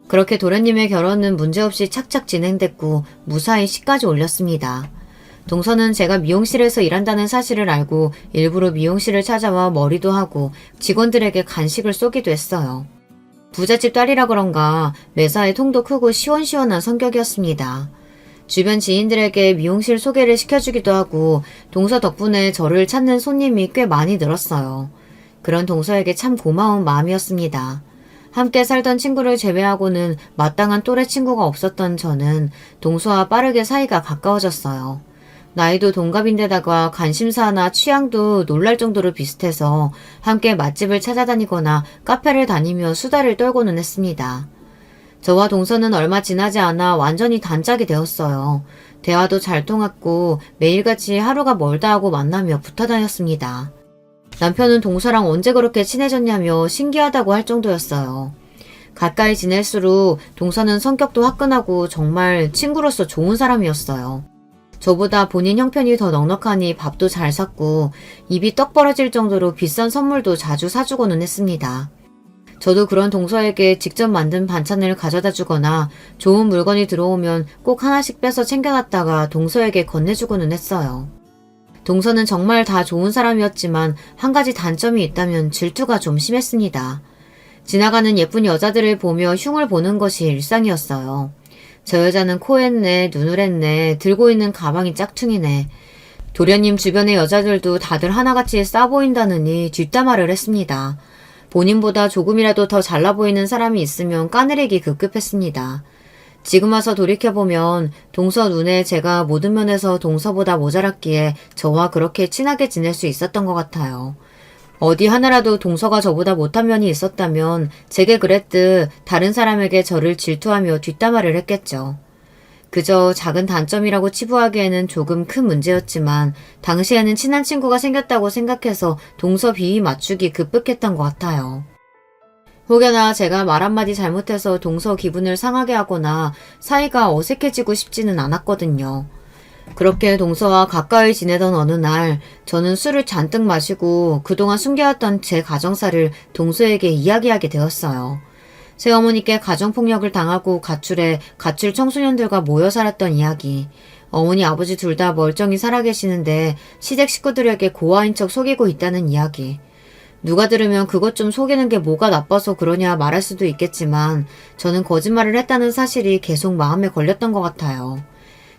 그렇게 도련님의 결혼은 문제없이 착착 진행됐고 무사히 시까지 올렸습니다. 동서는 제가 미용실에서 일한다는 사실을 알고 일부러 미용실을 찾아와 머리도 하고 직원들에게 간식을 쏘기도 했어요. 부잣집 딸이라 그런가 매사에 통도 크고 시원시원한 성격이었습니다. 주변 지인들에게 미용실 소개를 시켜주기도 하고 동서 덕분에 저를 찾는 손님이 꽤 많이 늘었어요. 그런 동서에게 참 고마운 마음이었습니다. 함께 살던 친구를 제외하고는 마땅한 또래 친구가 없었던 저는 동서와 빠르게 사이가 가까워졌어요. 나이도 동갑인데다가 관심사나 취향도 놀랄 정도로 비슷해서 함께 맛집을 찾아다니거나 카페를 다니며 수다를 떨고는 했습니다. 저와 동서는 얼마 지나지 않아 완전히 단짝이 되었어요. 대화도 잘 통했고 매일같이 하루가 멀다 하고 만나며 붙어 다녔습니다. 남편은 동서랑 언제 그렇게 친해졌냐며 신기하다고 할 정도였어요. 가까이 지낼수록 동서는 성격도 화끈하고 정말 친구로서 좋은 사람이었어요. 저보다 본인 형편이 더 넉넉하니 밥도 잘 샀고 입이 떡 벌어질 정도로 비싼 선물도 자주 사주고는 했습니다. 저도 그런 동서에게 직접 만든 반찬을 가져다 주거나 좋은 물건이 들어오면 꼭 하나씩 빼서 챙겨놨다가 동서에게 건네주고는 했어요. 동서는 정말 다 좋은 사람이었지만 한 가지 단점이 있다면 질투가 좀 심했습니다. 지나가는 예쁜 여자들을 보며 흉을 보는 것이 일상이었어요. 저 여자는 코 했네, 눈을 했네, 들고 있는 가방이 짝퉁이네. 도련님 주변의 여자들도 다들 하나같이 싸 보인다느니 뒷담화를 했습니다. 본인보다 조금이라도 더 잘나 보이는 사람이 있으면 까내리기 급급했습니다. 지금 와서 돌이켜보면 동서 눈에 제가 모든 면에서 동서보다 모자랐기에 저와 그렇게 친하게 지낼 수 있었던 것 같아요. 어디 하나라도 동서가 저보다 못한 면이 있었다면 제게 그랬듯 다른 사람에게 저를 질투하며 뒷담화를 했겠죠. 그저 작은 단점이라고 치부하기에는 조금 큰 문제였지만 당시에는 친한 친구가 생겼다고 생각해서 동서 비위 맞추기 급급했던 것 같아요. 혹여나 제가 말 한마디 잘못해서 동서 기분을 상하게 하거나 사이가 어색해지고 싶지는 않았거든요. 그렇게 동서와 가까이 지내던 어느 날 저는 술을 잔뜩 마시고 그동안 숨겨왔던 제 가정사를 동서에게 이야기하게 되었어요. 새어머니께 가정폭력을 당하고 가출해 가출 청소년들과 모여 살았던 이야기. 어머니 아버지 둘 다 멀쩡히 살아계시는데 시댁 식구들에게 고아인 척 속이고 있다는 이야기. 누가 들으면 그것 좀 속이는 게 뭐가 나빠서 그러냐 말할 수도 있겠지만 저는 거짓말을 했다는 사실이 계속 마음에 걸렸던 것 같아요.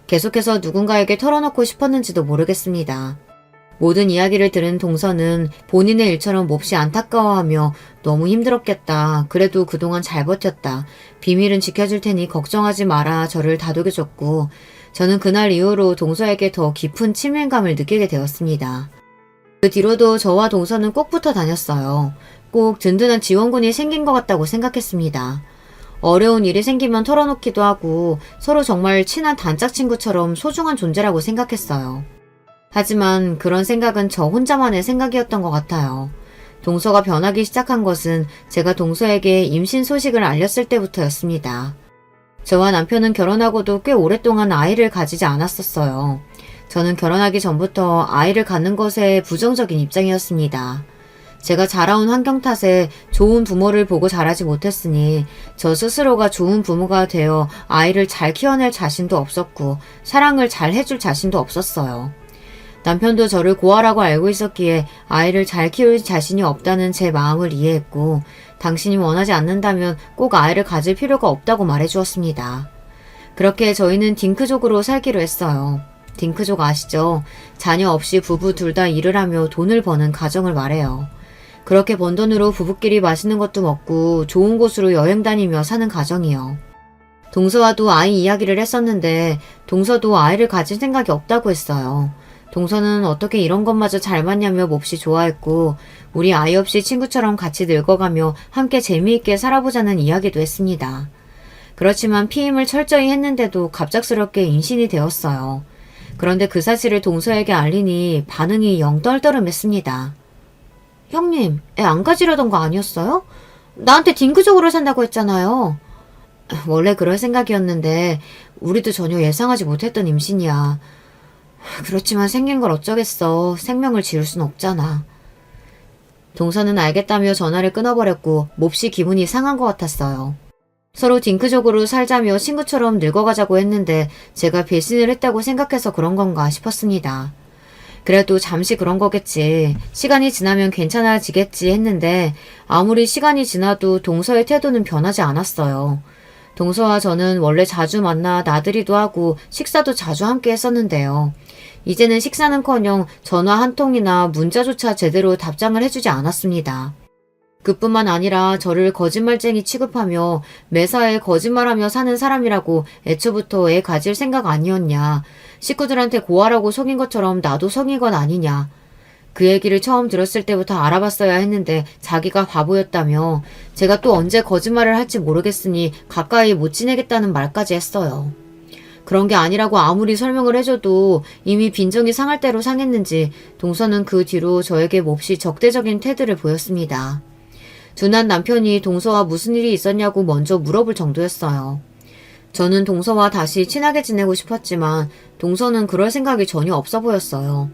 계속해서 누군가에게 털어놓고 싶었는지도 모르겠습니다. 모든 이야기를 들은 동서는 본인의 일처럼 몹시 안타까워하며 너무 힘들었겠다. 그래도 그동안 잘 버텼다. 비밀은 지켜줄 테니 걱정하지 마라. 저를 다독여줬고 저는 그날 이후로 동서에게 더 깊은 친밀감을 느끼게 되었습니다. 그 뒤로도 저와 동서는 꼭 붙어 다녔어요. 꼭 든든한 지원군이 생긴 것 같다고 생각했습니다. 어려운 일이 생기면 털어놓기도 하고 서로 정말 친한 단짝 친구처럼 소중한 존재라고 생각했어요. 하지만 그런 생각은 저 혼자만의 생각이었던 것 같아요. 동서가 변하기 시작한 것은 제가 동서에게 임신 소식을 알렸을 때부터였습니다. 저와 남편은 결혼하고도 꽤 오랫동안 아이를 가지지 않았었어요. 저는 결혼하기 전부터 아이를 갖는 것에 부정적인 입장이었습니다. 제가 자라온 환경 탓에 좋은 부모를 보고 자라지 못했으니 저 스스로가 좋은 부모가 되어 아이를 잘 키워낼 자신도 없었고 사랑을 잘 해줄 자신도 없었어요. 남편도 저를 고아라고 알고 있었기에 아이를 잘 키울 자신이 없다는 제 마음을 이해했고 당신이 원하지 않는다면 꼭 아이를 가질 필요가 없다고 말해주었습니다. 그렇게 저희는 딩크족으로 살기로 했어요. 딩크족 아시죠? 자녀 없이 부부 둘 다 일을 하며 돈을 버는 가정을 말해요. 그렇게 번 돈으로 부부끼리 맛있는 것도 먹고 좋은 곳으로 여행 다니며 사는 가정이요. 동서와도 아이 이야기를 했었는데 동서도 아이를 가질 생각이 없다고 했어요. 동서는 어떻게 이런 것마저 잘 맞냐며 몹시 좋아했고 우리 아이 없이 친구처럼 같이 늙어가며 함께 재미있게 살아보자는 이야기도 했습니다. 그렇지만 피임을 철저히 했는데도 갑작스럽게 임신이 되었어요. 그런데 그 사실을 동서에게 알리니 반응이 영 떨떠름했습니다. 형님, 애 안 가지려던 거 아니었어요? 나한테 딩크족으로 산다고 했잖아요. 원래 그럴 생각이었는데 우리도 전혀 예상하지 못했던 임신이야. 그렇지만 생긴 걸 어쩌겠어. 생명을 지울 순 없잖아. 동서는 알겠다며 전화를 끊어버렸고 몹시 기분이 상한 것 같았어요. 서로 딩크족으로 살자며 친구처럼 늙어가자고 했는데 제가 배신을 했다고 생각해서 그런 건가 싶었습니다. 그래도 잠시 그런 거겠지. 시간이 지나면 괜찮아지겠지 했는데 아무리 시간이 지나도 동서의 태도는 변하지 않았어요. 동서와 저는 원래 자주 만나 나들이도 하고 식사도 자주 함께 했었는데요. 이제는 식사는커녕 전화 한 통이나 문자조차 제대로 답장을 해주지 않았습니다. 그뿐만 아니라 저를 거짓말쟁이 취급하며 매사에 거짓말하며 사는 사람이라고 애초부터 애 가질 생각 아니었냐. 식구들한테 고아라고 속인 것처럼 나도 속인 건 아니냐. 그 얘기를 처음 들었을 때부터 알아봤어야 했는데 자기가 바보였다며 제가 또 언제 거짓말을 할지 모르겠으니 가까이 못 지내겠다는 말까지 했어요. 그런 게 아니라고 아무리 설명을 해줘도 이미 빈정이 상할 대로 상했는지 동서는 그 뒤로 저에게 몹시 적대적인 태도를 보였습니다. 둔한 남편이 동서와 무슨 일이 있었냐고 먼저 물어볼 정도였어요. 저는 동서와 다시 친하게 지내고 싶었지만 동서는 그럴 생각이 전혀 없어 보였어요.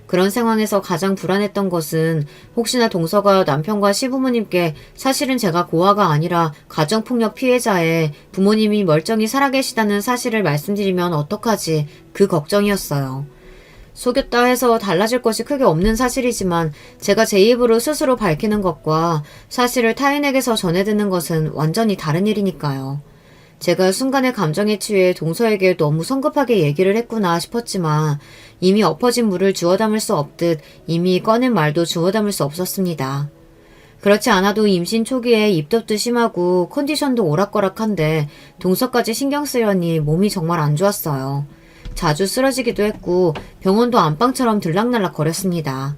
그런 상황에서 가장 불안했던 것은 혹시나 동서가 남편과 시부모님께 사실은 제가 고아가 아니라 가정폭력 피해자에 부모님이 멀쩡히 살아계시다는 사실을 말씀드리면 어떡하지 그 걱정이었어요. 속였다 해서 달라질 것이 크게 없는 사실이지만 제가 제 입으로 스스로 밝히는 것과 사실을 타인에게서 전해 듣는 것은 완전히 다른 일이니까요. 제가 순간의 감정에 취해 동서에게 너무 성급하게 얘기를 했구나 싶었지만 이미 엎어진 물을 주워 담을 수 없듯 이미 꺼낸 말도 주워 담을 수 없었습니다. 그렇지 않아도 임신 초기에 입덧도 심하고 컨디션도 오락가락한데 동서까지 신경 쓰려니 몸이 정말 안 좋았어요. 자주 쓰러지기도 했고 병원도 안방처럼 들락날락 거렸습니다.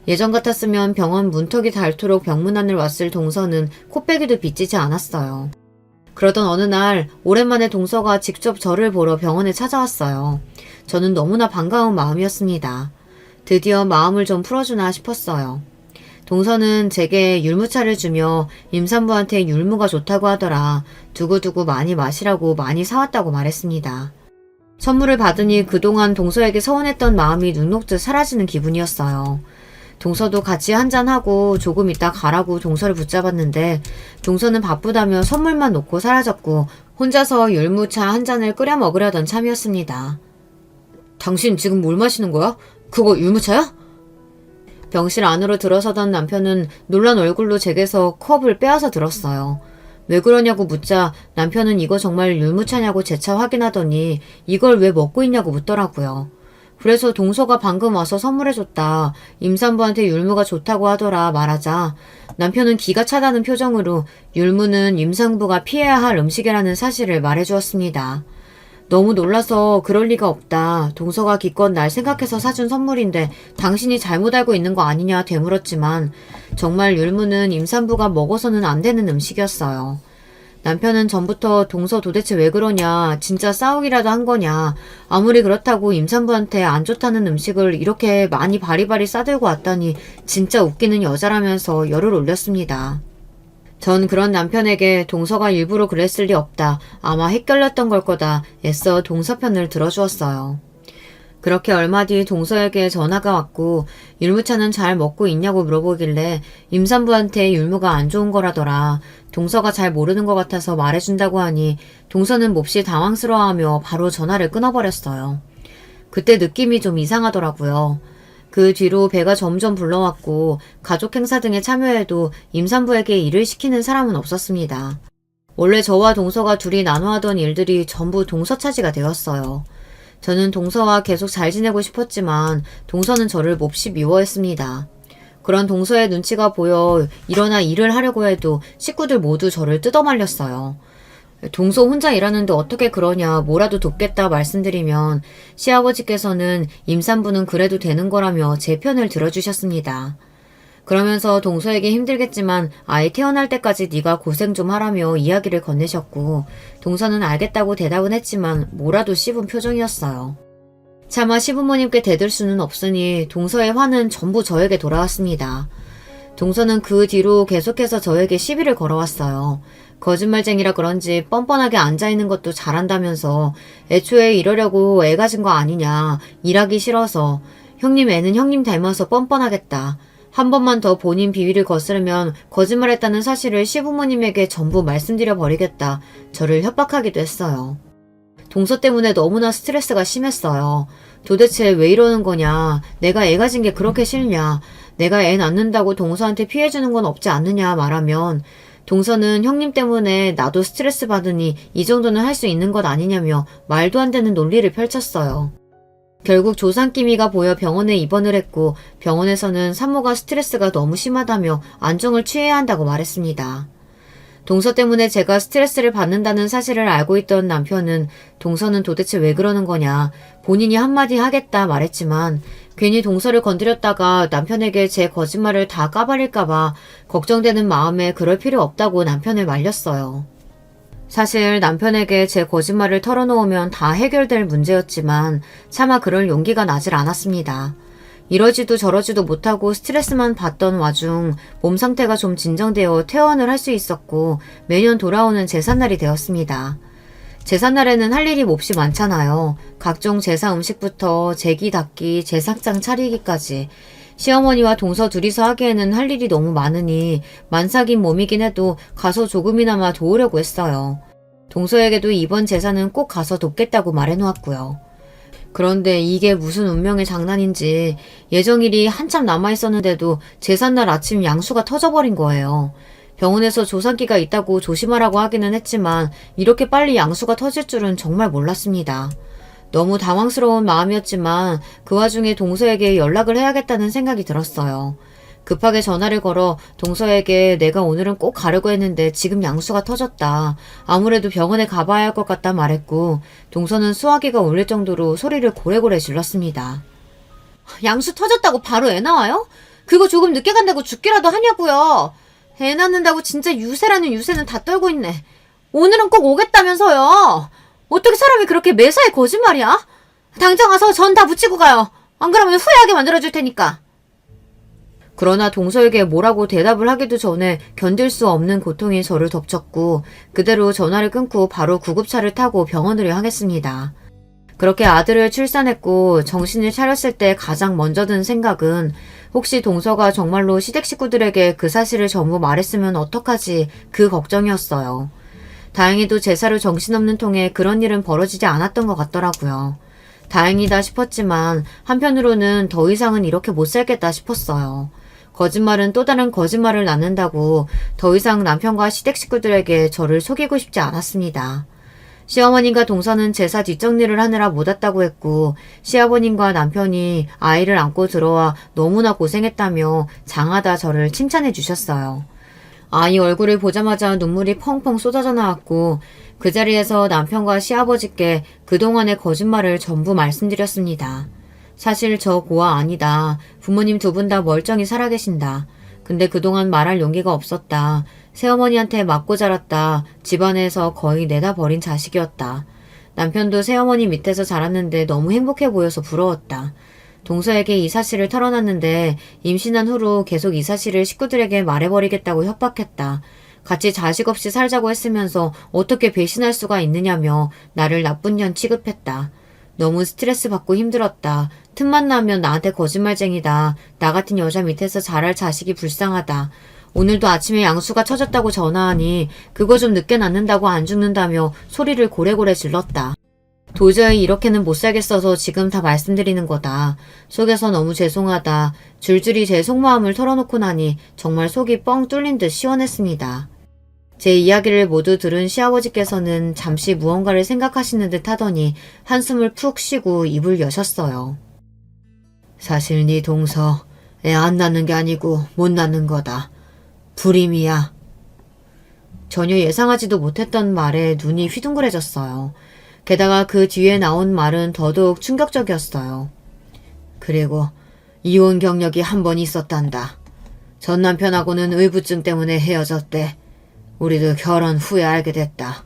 예전 같았으면 병원 문턱이 닳도록 병문안을 왔을 동서는 코빼기도 빚지지 않았어요. 그러던 어느 날 오랜만에 동서가 직접 저를 보러 병원에 찾아왔어요. 저는 너무나 반가운 마음이었습니다. 드디어 마음을 좀 풀어주나 싶었어요. 동서는 제게 율무차를 주며 임산부한테 율무가 좋다고 하더라. 두고두고 많이 마시라고 많이 사왔다고 말했습니다. 선물을 받으니 그동안 동서에게 서운했던 마음이 눈 녹듯 사라지는 기분이었어요. 동서도 같이 한잔하고 조금 있다 가라고 동서를 붙잡았는데 동서는 바쁘다며 선물만 놓고 사라졌고 혼자서 율무차 한 잔을 끓여 먹으려던 참이었습니다. 당신 지금 뭘 마시는 거야? 그거 율무차야? 병실 안으로 들어서던 남편은 놀란 얼굴로 제게서 컵을 빼앗아 들었어요. 왜 그러냐고 묻자 남편은 이거 정말 율무차냐고 재차 확인하더니 이걸 왜 먹고 있냐고 묻더라고요. 그래서 동서가 방금 와서 선물해줬다. 임산부한테 율무가 좋다고 하더라 말하자 남편은 기가 차다는 표정으로 율무는 임산부가 피해야 할 음식이라는 사실을 말해주었습니다. 너무 놀라서 그럴 리가 없다. 동서가 기껏 날 생각해서 사준 선물인데 당신이 잘못 알고 있는 거 아니냐 되물었지만 정말 율무는 임산부가 먹어서는 안 되는 음식이었어요. 남편은 전부터 동서 도대체 왜 그러냐, 진짜 싸우기라도 한 거냐, 아무리 그렇다고 임산부한테 안 좋다는 음식을 이렇게 많이 바리바리 싸들고 왔다니 진짜 웃기는 여자라면서 열을 올렸습니다. 전 그런 남편에게 동서가 일부러 그랬을 리 없다. 아마 헷갈렸던 걸 거다. 애써 동서 편을 들어주었어요. 그렇게 얼마 뒤 동서에게 전화가 왔고 율무차는 잘 먹고 있냐고 물어보길래 임산부한테 율무가 안 좋은 거라더라. 동서가 잘 모르는 것 같아서 말해준다고 하니 동서는 몹시 당황스러워하며 바로 전화를 끊어버렸어요. 그때 느낌이 좀 이상하더라고요. 그 뒤로 배가 점점 불러왔고 가족 행사 등에 참여해도 임산부에게 일을 시키는 사람은 없었습니다. 원래 저와 동서가 둘이 나눠 하던 일들이 전부 동서 차지가 되었어요. 저는 동서와 계속 잘 지내고 싶었지만 동서는 저를 몹시 미워했습니다. 그런 동서의 눈치가 보여 일어나 일을 하려고 해도 식구들 모두 저를 뜯어말렸어요. 동서 혼자 일하는데 어떻게 그러냐, 뭐라도 돕겠다 말씀드리면 시아버지께서는 임산부는 그래도 되는 거라며 제 편을 들어주셨습니다. 그러면서 동서에게 힘들겠지만 아이 태어날 때까지 네가 고생 좀 하라며 이야기를 건네셨고 동서는 알겠다고 대답은 했지만 뭐라도 씹은 표정이었어요. 차마 시부모님께 대들 수는 없으니 동서의 화는 전부 저에게 돌아왔습니다. 동서는 그 뒤로 계속해서 저에게 시비를 걸어왔어요. 거짓말쟁이라 그런지 뻔뻔하게 앉아있는 것도 잘한다면서 애초에 이러려고 애 가진 거 아니냐, 일하기 싫어서, 형님 애는 형님 닮아서 뻔뻔하겠다. 한 번만 더 본인 비위를 거스르면 거짓말했다는 사실을 시부모님에게 전부 말씀드려 버리겠다. 저를 협박하기도 했어요. 동서 때문에 너무나 스트레스가 심했어요. 도대체 왜 이러는 거냐, 내가 애 가진 게 그렇게 싫냐, 내가 애 낳는다고 동서한테 피해주는 건 없지 않느냐 말하면 동서는 형님 때문에 나도 스트레스 받으니 이 정도는 할 수 있는 것 아니냐며 말도 안 되는 논리를 펼쳤어요. 결국 조산기미가 보여 병원에 입원을 했고 병원에서는 산모가 스트레스가 너무 심하다며 안정을 취해야 한다고 말했습니다. 동서 때문에 제가 스트레스를 받는다는 사실을 알고 있던 남편은 동서는 도대체 왜 그러는 거냐, 본인이 한마디 하겠다 말했지만 괜히 동서를 건드렸다가 남편에게 제 거짓말을 다 까발릴까봐 걱정되는 마음에 그럴 필요 없다고 남편을 말렸어요. 사실 남편에게 제 거짓말을 털어놓으면 다 해결될 문제였지만 차마 그럴 용기가 나질 않았습니다. 이러지도 저러지도 못하고 스트레스만 받던 와중 몸 상태가 좀 진정되어 퇴원을 할 수 있었고 매년 돌아오는 제삿날이 되었습니다. 제삿날에는 할 일이 몹시 많잖아요. 각종 제사 음식부터 제기 닦기, 제사장 차리기까지. 시어머니와 동서 둘이서 하기에는 할 일이 너무 많으니 만삭인 몸이긴 해도 가서 조금이나마 도우려고 했어요. 동서에게도 이번 제사는 꼭 가서 돕겠다고 말해놓았고요. 그런데 이게 무슨 운명의 장난인지 예정일이 한참 남아있었는데도 제삿날 아침 양수가 터져버린 거예요. 병원에서 조산기가 있다고 조심하라고 하기는 했지만 이렇게 빨리 양수가 터질 줄은 정말 몰랐습니다. 너무 당황스러운 마음이었지만 그 와중에 동서에게 연락을 해야겠다는 생각이 들었어요. 급하게 전화를 걸어 동서에게 내가 오늘은 꼭 가려고 했는데 지금 양수가 터졌다. 아무래도 병원에 가봐야 할 것 같다 말했고 동서는 수화기가 울릴 정도로 소리를 고래고래 질렀습니다. 양수 터졌다고 바로 애 나와요? 그거 조금 늦게 간다고 죽기라도 하냐고요. 애 낳는다고 진짜 유세라는 유세는 다 떨고 있네. 오늘은 꼭 오겠다면서요. 어떻게 사람이 그렇게 매사에 거짓말이야? 당장 와서 전 다 붙이고 가요. 안 그러면 후회하게 만들어줄 테니까. 그러나 동서에게 뭐라고 대답을 하기도 전에 견딜 수 없는 고통이 저를 덮쳤고 그대로 전화를 끊고 바로 구급차를 타고 병원으로 향했습니다. 그렇게 아들을 출산했고 정신을 차렸을 때 가장 먼저 든 생각은 혹시 동서가 정말로 시댁 식구들에게 그 사실을 전부 말했으면 어떡하지 그 걱정이었어요. 다행히도 제사로 정신없는 통에 그런 일은 벌어지지 않았던 것 같더라고요. 다행이다 싶었지만 한편으로는 더 이상은 이렇게 못 살겠다 싶었어요. 거짓말은 또 다른 거짓말을 낳는다고 더 이상 남편과 시댁 식구들에게 저를 속이고 싶지 않았습니다. 시어머님과 동서는 제사 뒷정리를 하느라 못 왔다고 했고 시아버님과 남편이 아이를 안고 들어와 너무나 고생했다며 장하다 저를 칭찬해 주셨어요. 아이 얼굴을 보자마자 눈물이 펑펑 쏟아져 나왔고 그 자리에서 남편과 시아버지께 그동안의 거짓말을 전부 말씀드렸습니다. 사실 저 고아 아니다. 부모님 두 분 다 멀쩡히 살아계신다. 근데 그동안 말할 용기가 없었다. 새어머니한테 맞고 자랐다. 집안에서 거의 내다 버린 자식이었다. 남편도 새어머니 밑에서 자랐는데 너무 행복해 보여서 부러웠다. 동서에게 이 사실을 털어놨는데 임신한 후로 계속 이 사실을 식구들에게 말해버리겠다고 협박했다. 같이 자식 없이 살자고 했으면서 어떻게 배신할 수가 있느냐며 나를 나쁜 년 취급했다. 너무 스트레스 받고 힘들었다. 틈만 나면 나한테 거짓말쟁이다. 나 같은 여자 밑에서 자랄 자식이 불쌍하다. 오늘도 아침에 양수가 처졌다고 전화하니 그거 좀 늦게 낳는다고 안 죽는다며 소리를 고래고래 질렀다. 도저히 이렇게는 못 살겠어서 지금 다 말씀드리는 거다. 속에서 너무 죄송하다. 줄줄이 제 속마음을 털어놓고 나니 정말 속이 뻥 뚫린 듯 시원했습니다. 제 이야기를 모두 들은 시아버지께서는 잠시 무언가를 생각하시는 듯 하더니 한숨을 푹 쉬고 입을 여셨어요. 사실 네 동서 애 안 낳는 게 아니고 못 낳는 거다. 불임이야. 전혀 예상하지도 못했던 말에 눈이 휘둥그레졌어요. 게다가 그 뒤에 나온 말은 더더욱 충격적이었어요. 그리고 이혼 경력이 한 번 있었단다. 전 남편하고는 의부증 때문에 헤어졌대. 우리도 결혼 후에 알게 됐다.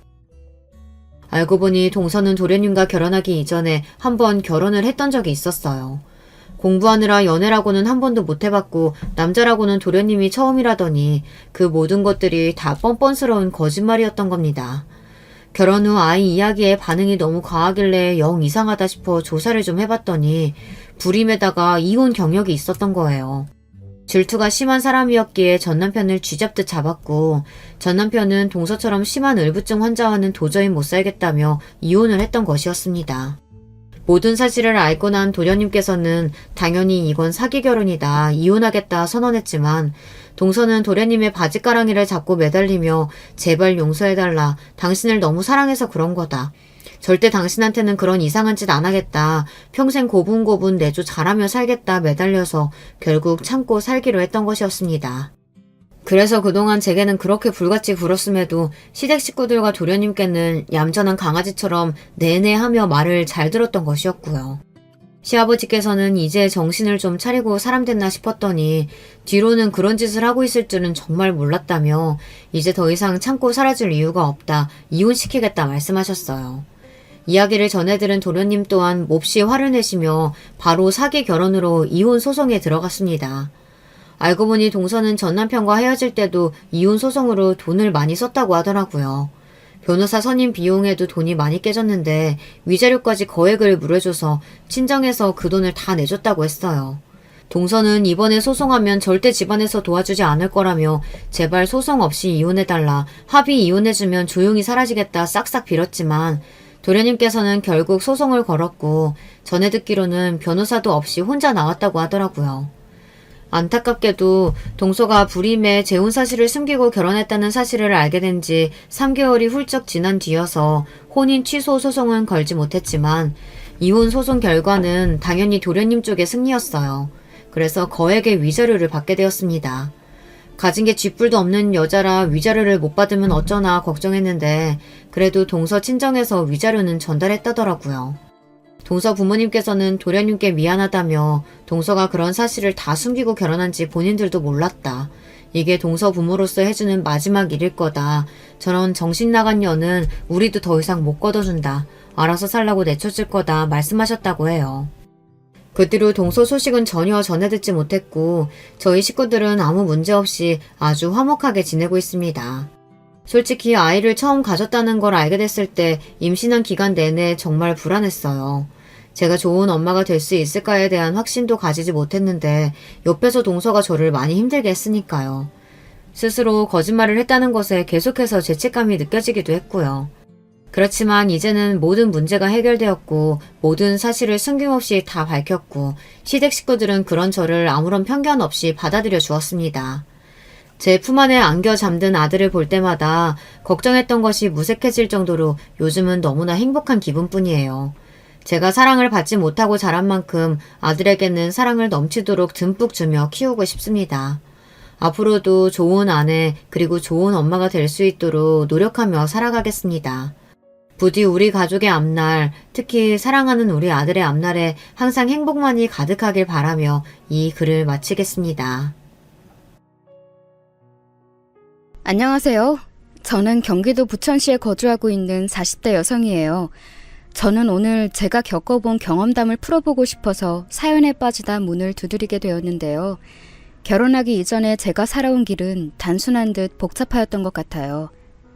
알고 보니 동서는 도련님과 결혼하기 이전에 한 번 결혼을 했던 적이 있었어요. 공부하느라 연애라고는 한 번도 못 해봤고 남자라고는 도련님이 처음이라더니 그 모든 것들이 다 뻔뻔스러운 거짓말이었던 겁니다. 결혼 후 아이 이야기에 반응이 너무 과하길래 영 이상하다 싶어 조사를 좀 해봤더니 불임에다가 이혼 경력이 있었던 거예요. 질투가 심한 사람이었기에 전 남편을 쥐잡듯 잡았고 전 남편은 동서처럼 심한 을부증 환자와는 도저히 못 살겠다며 이혼을 했던 것이었습니다. 모든 사실을 알고 난 도련님께서는 당연히 이건 사기 결혼이다, 이혼하겠다 선언했지만 동서는 도련님의 바지가랑이를 잡고 매달리며 제발 용서해달라, 당신을 너무 사랑해서 그런 거다. 절대 당신한테는 그런 이상한 짓 안 하겠다. 평생 고분고분 내조 잘하며 살겠다 매달려서 결국 참고 살기로 했던 것이었습니다. 그래서 그동안 제게는 그렇게 불같이 굴었음에도 시댁 식구들과 도련님께는 얌전한 강아지처럼 내내 하며 말을 잘 들었던 것이었고요. 시아버지께서는 이제 정신을 좀 차리고 사람 됐나 싶었더니 뒤로는 그런 짓을 하고 있을 줄은 정말 몰랐다며 이제 더 이상 참고 살아줄 이유가 없다, 이혼시키겠다 말씀하셨어요. 이야기를 전해들은 도련님 또한 몹시 화를 내시며 바로 사기 결혼으로 이혼 소송에 들어갔습니다. 알고 보니 동서는 전 남편과 헤어질 때도 이혼 소송으로 돈을 많이 썼다고 하더라고요. 변호사 선임 비용에도 돈이 많이 깨졌는데 위자료까지 거액을 물어줘서 친정에서 그 돈을 다 내줬다고 했어요. 동서는 이번에 소송하면 절대 집안에서 도와주지 않을 거라며 제발 소송 없이 이혼해달라, 합의 이혼해주면 조용히 사라지겠다 싹싹 빌었지만 도련님께서는 결국 소송을 걸었고 전에 듣기로는 변호사도 없이 혼자 나왔다고 하더라고요. 안타깝게도 동서가 불임에 재혼 사실을 숨기고 결혼했다는 사실을 알게 된 지 3개월이 훌쩍 지난 뒤여서 혼인 취소 소송은 걸지 못했지만 이혼 소송 결과는 당연히 도련님 쪽의 승리였어요. 그래서 거액의 위자료를 받게 되었습니다. 가진 게 쥐뿔도 없는 여자라 위자료를 못 받으면 어쩌나 걱정했는데 그래도 동서 친정에서 위자료는 전달했다더라고요. 동서 부모님께서는 도련님께 미안하다며 동서가 그런 사실을 다 숨기고 결혼한지 본인들도 몰랐다. 이게 동서 부모로서 해주는 마지막 일일 거다. 저런 정신 나간 년은 우리도 더 이상 못 걷어준다. 알아서 살라고 내쫓을 거다 말씀하셨다고 해요. 그 뒤로 동서 소식은 전혀 전해 듣지 못했고 저희 식구들은 아무 문제 없이 아주 화목하게 지내고 있습니다. 솔직히 아이를 처음 가졌다는 걸 알게 됐을 때 임신한 기간 내내 정말 불안했어요. 제가 좋은 엄마가 될 수 있을까에 대한 확신도 가지지 못했는데 옆에서 동서가 저를 많이 힘들게 했으니까요. 스스로 거짓말을 했다는 것에 계속해서 죄책감이 느껴지기도 했고요. 그렇지만 이제는 모든 문제가 해결되었고 모든 사실을 숨김없이 다 밝혔고 시댁 식구들은 그런 저를 아무런 편견 없이 받아들여 주었습니다. 제 품 안에 안겨 잠든 아들을 볼 때마다 걱정했던 것이 무색해질 정도로 요즘은 너무나 행복한 기분뿐이에요. 제가 사랑을 받지 못하고 자란 만큼 아들에게는 사랑을 넘치도록 듬뿍 주며 키우고 싶습니다. 앞으로도 좋은 아내 그리고 좋은 엄마가 될 수 있도록 노력하며 살아가겠습니다. 부디 우리 가족의 앞날, 특히 사랑하는 우리 아들의 앞날에 항상 행복만이 가득하길 바라며 이 글을 마치겠습니다. 안녕하세요. 저는 경기도 부천시에 거주하고 있는 40대 여성이에요. 저는 오늘 제가 겪어본 경험담을 풀어보고 싶어서 사연에 빠지다 문을 두드리게 되었는데요. 결혼하기 이전에 제가 살아온 길은 단순한 듯 복잡하였던 것 같아요.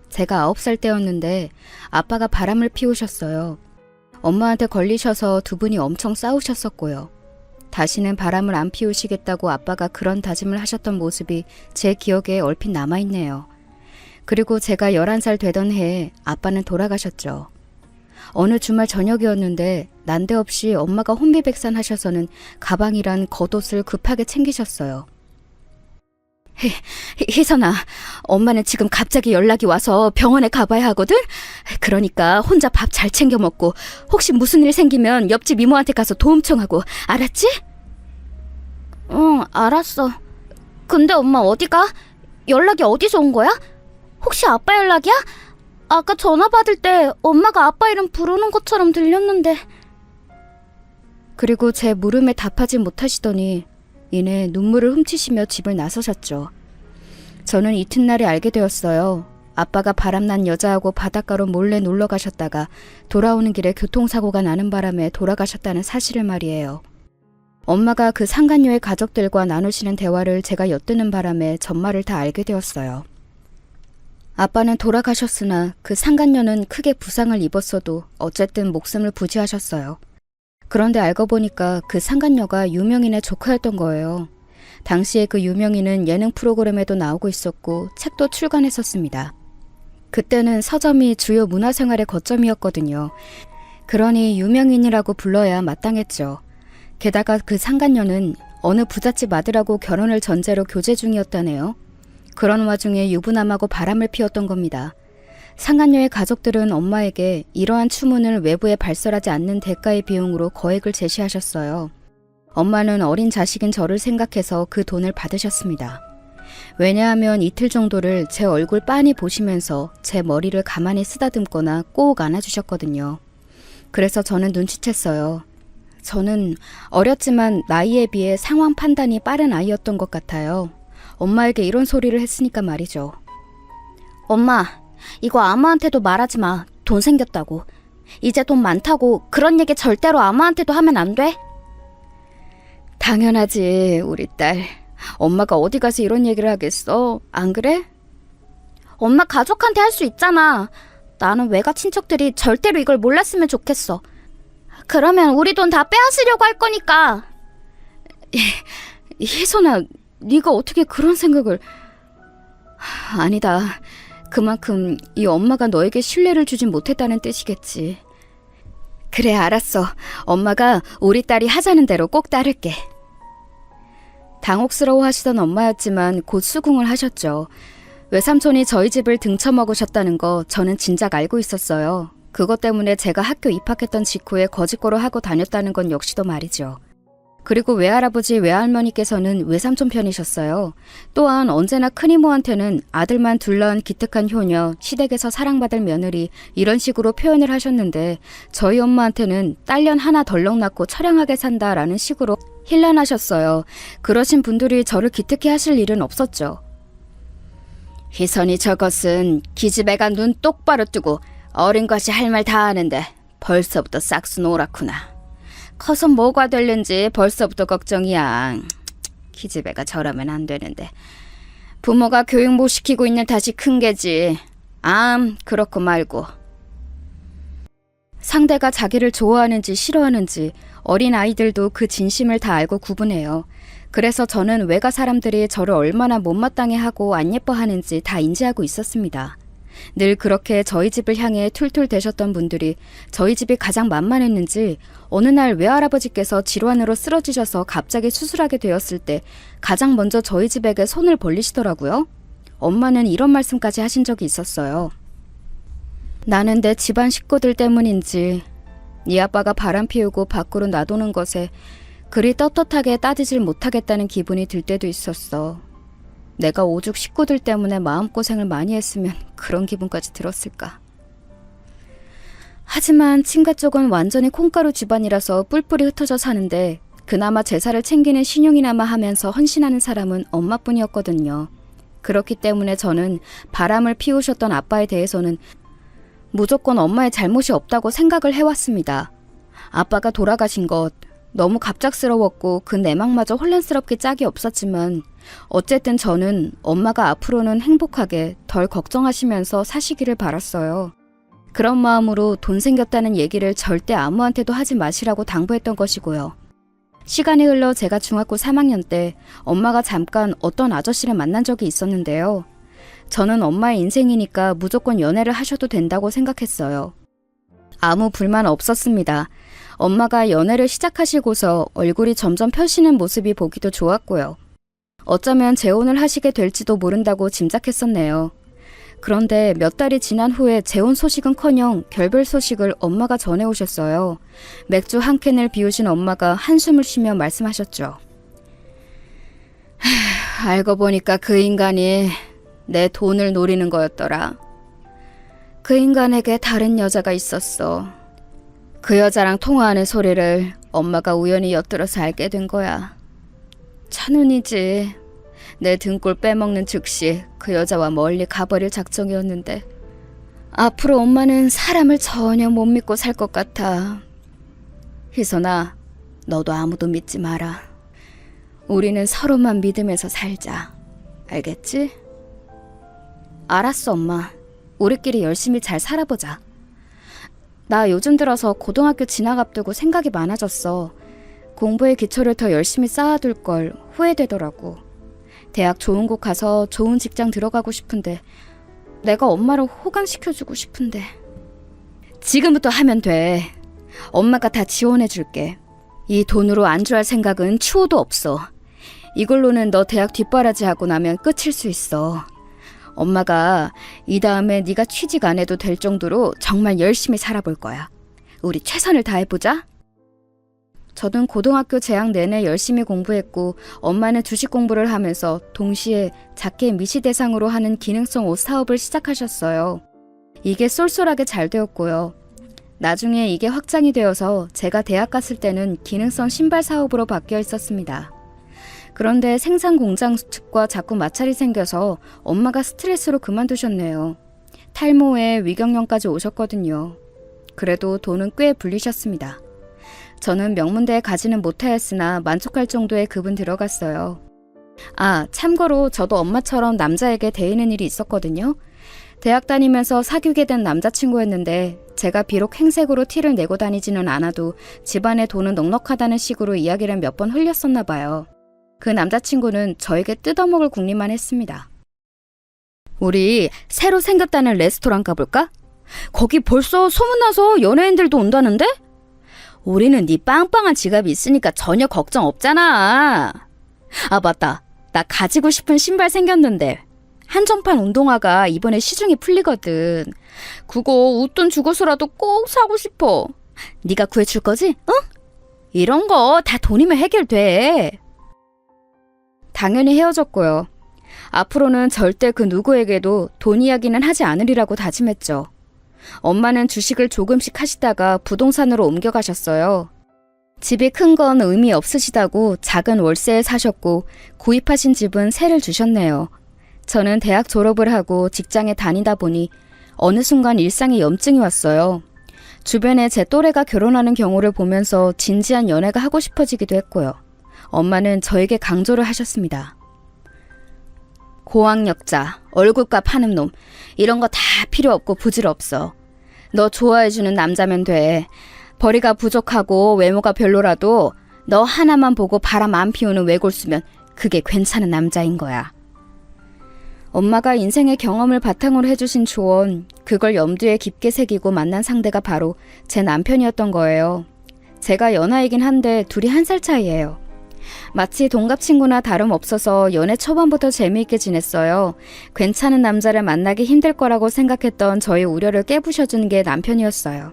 제가 9살 때였는데 아빠가 바람을 피우셨어요. 엄마한테 걸리셔서 두 분이 엄청 싸우셨었고요. 다시는 바람을 안 피우시겠다고 아빠가 그런 다짐을 하셨던 모습이 제 기억에 얼핏 남아있네요. 그리고 제가 11살 되던 해에 아빠는 돌아가셨죠. 어느 주말 저녁이었는데 난데없이 엄마가 혼비백산하셔서는 가방이란 겉옷을 급하게 챙기셨어요. 희선아, 엄마는 지금 갑자기 연락이 와서 병원에 가봐야 하거든? 그러니까 혼자 밥 잘 챙겨 먹고 혹시 무슨 일 생기면 옆집 이모한테 가서 도움 청하고, 알았지? 응, 알았어. 근데 엄마 어디가? 연락이 어디서 온 거야? 혹시 아빠 연락이야? 아까 전화 받을 때 엄마가 아빠 이름 부르는 것처럼 들렸는데. 그리고 제 물음에 답하지 못하시더니 이내 눈물을 훔치시며 집을 나서셨죠. 저는 이튿날에 알게 되었어요. 아빠가 바람난 여자하고 바닷가로 몰래 놀러 가셨다가 돌아오는 길에 교통사고가 나는 바람에 돌아가셨다는 사실을 말이에요. 엄마가 그 상간녀의 가족들과 나누시는 대화를 제가 엿드는 바람에 전말을 다 알게 되었어요. 아빠는 돌아가셨으나 그 상간녀는 크게 부상을 입었어도 어쨌든 목숨을 부지하셨어요. 그런데 알고 보니까 그 상간녀가 유명인의 조카였던 거예요. 당시에 그 유명인은 예능 프로그램에도 나오고 있었고 책도 출간했었습니다. 그때는 서점이 주요 문화생활의 거점이었거든요. 그러니 유명인이라고 불러야 마땅했죠. 게다가 그 상간녀는 어느 부잣집 아들하고 결혼을 전제로 교제 중이었다네요. 그런 와중에 유부남하고 바람을 피웠던 겁니다. 상간녀의 가족들은 엄마에게 이러한 추문을 외부에 발설하지 않는 대가의 비용으로 거액을 제시하셨어요. 엄마는 어린 자식인 저를 생각해서 그 돈을 받으셨습니다. 왜냐하면 이틀 정도를 제 얼굴 빤히 보시면서 제 머리를 가만히 쓰다듬거나 꼭 안아주셨거든요. 그래서 저는 눈치챘어요. 저는 어렸지만 나이에 비해 상황 판단이 빠른 아이였던 것 같아요. 엄마에게 이런 소리를 했으니까 말이죠. 엄마, 이거 아무한테도 말하지 마. 돈 생겼다고. 이제 돈 많다고 그런 얘기 절대로 아무한테도 하면 안 돼? 당연하지, 우리 딸. 엄마가 어디 가서 이런 얘기를 하겠어? 안 그래? 엄마 가족한테 할 수 있잖아. 나는 외가 친척들이 절대로 이걸 몰랐으면 좋겠어. 그러면 우리 돈 다 빼앗으려고 할 거니까. 혜선아, 네가 어떻게 그런 생각을... 아니다. 그만큼 이 엄마가 너에게 신뢰를 주진 못했다는 뜻이겠지. 그래, 알았어. 엄마가 우리 딸이 하자는 대로 꼭 따를게. 당혹스러워 하시던 엄마였지만 곧 수긍을 하셨죠. 외삼촌이 저희 집을 등쳐먹으셨다는 거 저는 진작 알고 있었어요. 그것 때문에 제가 학교 입학했던 직후에 거짓고로 하고 다녔다는 건 역시도 말이죠. 그리고 외할아버지 외할머니께서는 외삼촌 편이셨어요. 또한 언제나 큰이모한테는 아들만 둘 낳은 기특한 효녀, 시댁에서 사랑받을 며느리 이런 식으로 표현을 하셨는데 저희 엄마한테는 딸년 하나 덜렁 낳고 처량하게 산다라는 식으로 힐난하셨어요. 그러신 분들이 저를 기특해 하실 일은 없었죠. 희선이 저것은 기집애가 눈 똑바로 뜨고 어린 것이 할 말 다 하는데 벌써부터 싹수 노랗구나. 커서 뭐가 될는지 벌써부터 걱정이야. 기집애가 저러면 안 되는데. 부모가 교육 못 시키고 있는 탓이 큰 게지. 그렇고 말고. 상대가 자기를 좋아하는지 싫어하는지 어린 아이들도 그 진심을 다 알고 구분해요. 그래서 저는 외가 사람들이 저를 얼마나 못마땅해 하고 안 예뻐하는지 다 인지하고 있었습니다. 늘 그렇게 저희 집을 향해 툴툴 대셨던 분들이 저희 집이 가장 만만했는지 어느 날 외할아버지께서 질환으로 쓰러지셔서 갑자기 수술하게 되었을 때 가장 먼저 저희 집에게 손을 벌리시더라고요. 엄마는 이런 말씀까지 하신 적이 있었어요. 나는 내 집안 식구들 때문인지 네 아빠가 바람 피우고 밖으로 놔두는 것에 그리 떳떳하게 따지질 못하겠다는 기분이 들 때도 있었어. 내가 오죽 식구들 때문에 마음고생을 많이 했으면 그런 기분까지 들었을까. 하지만 친가 쪽은 완전히 콩가루 집안이라서 뿔뿔이 흩어져 사는데 그나마 제사를 챙기는 신용이나마 하면서 헌신하는 사람은 엄마뿐이었거든요. 그렇기 때문에 저는 바람을 피우셨던 아빠에 대해서는 무조건 엄마의 잘못이 없다고 생각을 해왔습니다. 아빠가 돌아가신 것 너무 갑작스러웠고 그 내막마저 혼란스럽게 짝이 없었지만 어쨌든 저는 엄마가 앞으로는 행복하게 덜 걱정하시면서 사시기를 바랐어요. 그런 마음으로 돈 생겼다는 얘기를 절대 아무한테도 하지 마시라고 당부했던 것이고요. 시간이 흘러 제가 중학교 3학년 때 엄마가 잠깐 어떤 아저씨를 만난 적이 있었는데요. 저는 엄마의 인생이니까 무조건 연애를 하셔도 된다고 생각했어요. 아무 불만 없었습니다. 엄마가 연애를 시작하시고서 얼굴이 점점 펴시는 모습이 보기도 좋았고요. 어쩌면 재혼을 하시게 될지도 모른다고 짐작했었네요. 그런데 몇 달이 지난 후에 재혼 소식은커녕 결별 소식을 엄마가 전해오셨어요. 맥주 한 캔을 비우신 엄마가 한숨을 쉬며 말씀하셨죠. 알고 보니까 그 인간이 내 돈을 노리는 거였더라. 그 인간에게 다른 여자가 있었어. 그 여자랑 통화하는 소리를 엄마가 우연히 엿들어서 알게 된 거야. 찬운이지. 내 등골 빼먹는 즉시 그 여자와 멀리 가버릴 작정이었는데 앞으로 엄마는 사람을 전혀 못 믿고 살 것 같아. 희선아, 너도 아무도 믿지 마라. 우리는 서로만 믿으면서 살자. 알겠지? 알았어, 엄마. 우리끼리 열심히 잘 살아보자. 나 요즘 들어서 고등학교 진학 앞두고 생각이 많아졌어. 공부의 기초를 더 열심히 쌓아둘 걸 후회되더라고. 대학 좋은 곳 가서 좋은 직장 들어가고 싶은데 내가 엄마를 호강시켜주고 싶은데 지금부터 하면 돼. 엄마가 다 지원해줄게. 이 돈으로 안주할 생각은 추호도 없어. 이걸로는 너 대학 뒷바라지하고 나면 끝일 수 있어. 엄마가 이 다음에 네가 취직 안 해도 될 정도로 정말 열심히 살아볼 거야. 우리 최선을 다해보자. 저는 고등학교 재학 내내 열심히 공부했고 엄마는 주식 공부를 하면서 동시에 작게 미시 대상으로 하는 기능성 옷 사업을 시작하셨어요. 이게 쏠쏠하게 잘 되었고요. 나중에 이게 확장이 되어서 제가 대학 갔을 때는 기능성 신발 사업으로 바뀌어 있었습니다. 그런데 생산 공장 측과 자꾸 마찰이 생겨서 엄마가 스트레스로 그만두셨네요. 탈모에 위경련까지 오셨거든요. 그래도 돈은 꽤 불리셨습니다. 저는 명문대에 가지는 못하였으나 만족할 정도의 급은 들어갔어요. 참고로 저도 엄마처럼 남자에게 대이는 일이 있었거든요. 대학 다니면서 사귀게 된 남자친구였는데 제가 비록 행색으로 티를 내고 다니지는 않아도 집안에 돈은 넉넉하다는 식으로 이야기를 몇 번 흘렸었나 봐요. 그 남자친구는 저에게 뜯어먹을 궁리만 했습니다. 우리 새로 생겼다는 레스토랑 가볼까? 거기 벌써 소문나서 연예인들도 온다는데? 우리는 네 빵빵한 지갑이 있으니까 전혀 걱정 없잖아. 맞다. 나 가지고 싶은 신발 생겼는데 한정판 운동화가 이번에 시중에 풀리거든. 그거 웃돈 주고서라도 꼭 사고 싶어. 네가 구해줄 거지? 응? 이런 거 다 돈이면 해결돼. 당연히 헤어졌고요. 앞으로는 절대 그 누구에게도 돈 이야기는 하지 않으리라고 다짐했죠. 엄마는 주식을 조금씩 하시다가 부동산으로 옮겨가셨어요. 집이 큰 건 의미 없으시다고 작은 월세에 사셨고 구입하신 집은 세를 주셨네요. 저는 대학 졸업을 하고 직장에 다니다 보니 어느 순간 일상에 염증이 왔어요. 주변에 제 또래가 결혼하는 경우를 보면서 진지한 연애가 하고 싶어지기도 했고요. 엄마는 저에게 강조를 하셨습니다. 고학력자, 얼굴값 하는 놈, 이런 거 다 필요 없고 부질없어. 너 좋아해주는 남자면 돼. 벌이가 부족하고 외모가 별로라도 너 하나만 보고 바람 안 피우는 외골수면 그게 괜찮은 남자인 거야. 엄마가 인생의 경험을 바탕으로 해주신 조언, 그걸 염두에 깊게 새기고 만난 상대가 바로 제 남편이었던 거예요. 제가 연하이긴 한데 둘이 1살 차이예요. 마치 동갑 친구나 다름없어서 연애 초반부터 재미있게 지냈어요. 괜찮은 남자를 만나기 힘들 거라고 생각했던 저의 우려를 깨부셔준 게 남편이었어요.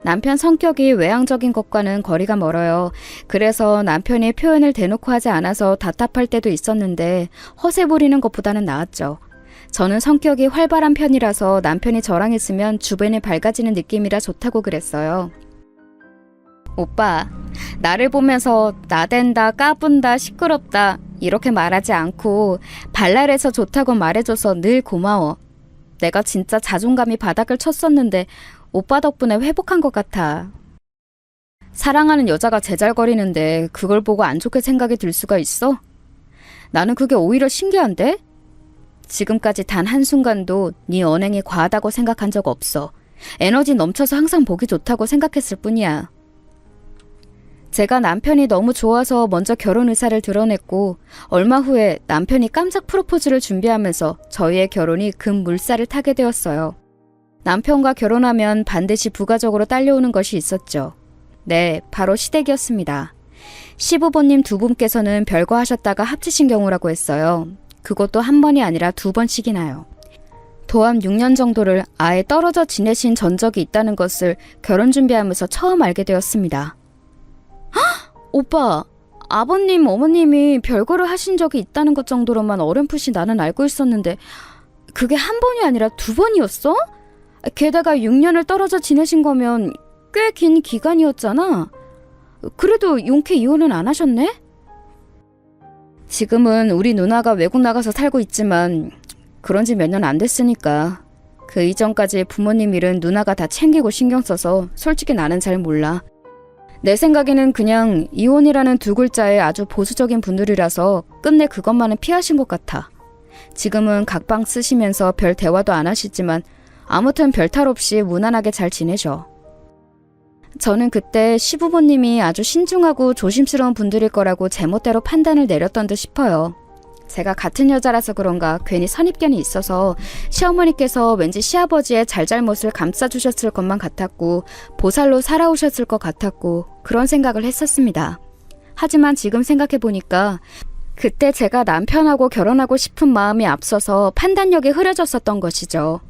남편 성격이 외향적인 것과는 거리가 멀어요. 그래서 남편이 표현을 대놓고 하지 않아서 답답할 때도 있었는데 허세 부리는 것보다는 나았죠. 저는 성격이 활발한 편이라서 남편이 저랑 있으면 주변이 밝아지는 느낌이라 좋다고 그랬어요. 오빠, 나를 보면서 나댄다, 까분다, 시끄럽다 이렇게 말하지 않고 발랄해서 좋다고 말해줘서 늘 고마워. 내가 진짜 자존감이 바닥을 쳤었는데 오빠 덕분에 회복한 것 같아. 사랑하는 여자가 제잘거리는데 그걸 보고 안 좋게 생각이 들 수가 있어? 나는 그게 오히려 신기한데? 지금까지 단 한순간도 네 언행이 과하다고 생각한 적 없어. 에너지 넘쳐서 항상 보기 좋다고 생각했을 뿐이야. 제가 남편이 너무 좋아서 먼저 결혼 의사를 드러냈고 얼마 후에 남편이 깜짝 프로포즈를 준비하면서 저희의 결혼이 급물살을 타게 되었어요. 남편과 결혼하면 반드시 부가적으로 딸려오는 것이 있었죠. 네, 바로 시댁이었습니다. 시부모님 두 분께서는 별거 하셨다가 합치신 경우라고 했어요. 그것도 한 번이 아니라 2번씩이나요. 도합 6년 정도를 아예 떨어져 지내신 전적이 있다는 것을 결혼 준비하면서 처음 알게 되었습니다. 헉! 오빠, 아버님, 어머님이 별거를 하신 적이 있다는 것 정도로만 어렴풋이 나는 알고 있었는데 그게 한 번이 아니라 2번이었어? 게다가 6년을 떨어져 지내신 거면 꽤 긴 기간이었잖아. 그래도 용케 이혼은 안 하셨네? 지금은 우리 누나가 외국 나가서 살고 있지만 그런 지 몇 년 안 됐으니까. 그 이전까지 부모님 일은 누나가 다 챙기고 신경 써서 솔직히 나는 잘 몰라. 내 생각에는 그냥 이혼이라는 2글자에 아주 보수적인 분들이라서 끝내 그것만은 피하신 것 같아. 지금은 각방 쓰시면서 별 대화도 안 하시지만 아무튼 별 탈 없이 무난하게 잘 지내셔. 저는 그때 시부모님이 아주 신중하고 조심스러운 분들일 거라고 제멋대로 판단을 내렸던 듯 싶어요. 제가 같은 여자라서 그런가 괜히 선입견이 있어서 시어머니께서 왠지 시아버지의 잘잘못을 감싸주셨을 것만 같았고 보살로 살아오셨을 것 같았고 그런 생각을 했었습니다. 하지만 지금 생각해보니까 그때 제가 남편하고 결혼하고 싶은 마음이 앞서서 판단력이 흐려졌었던 것이죠.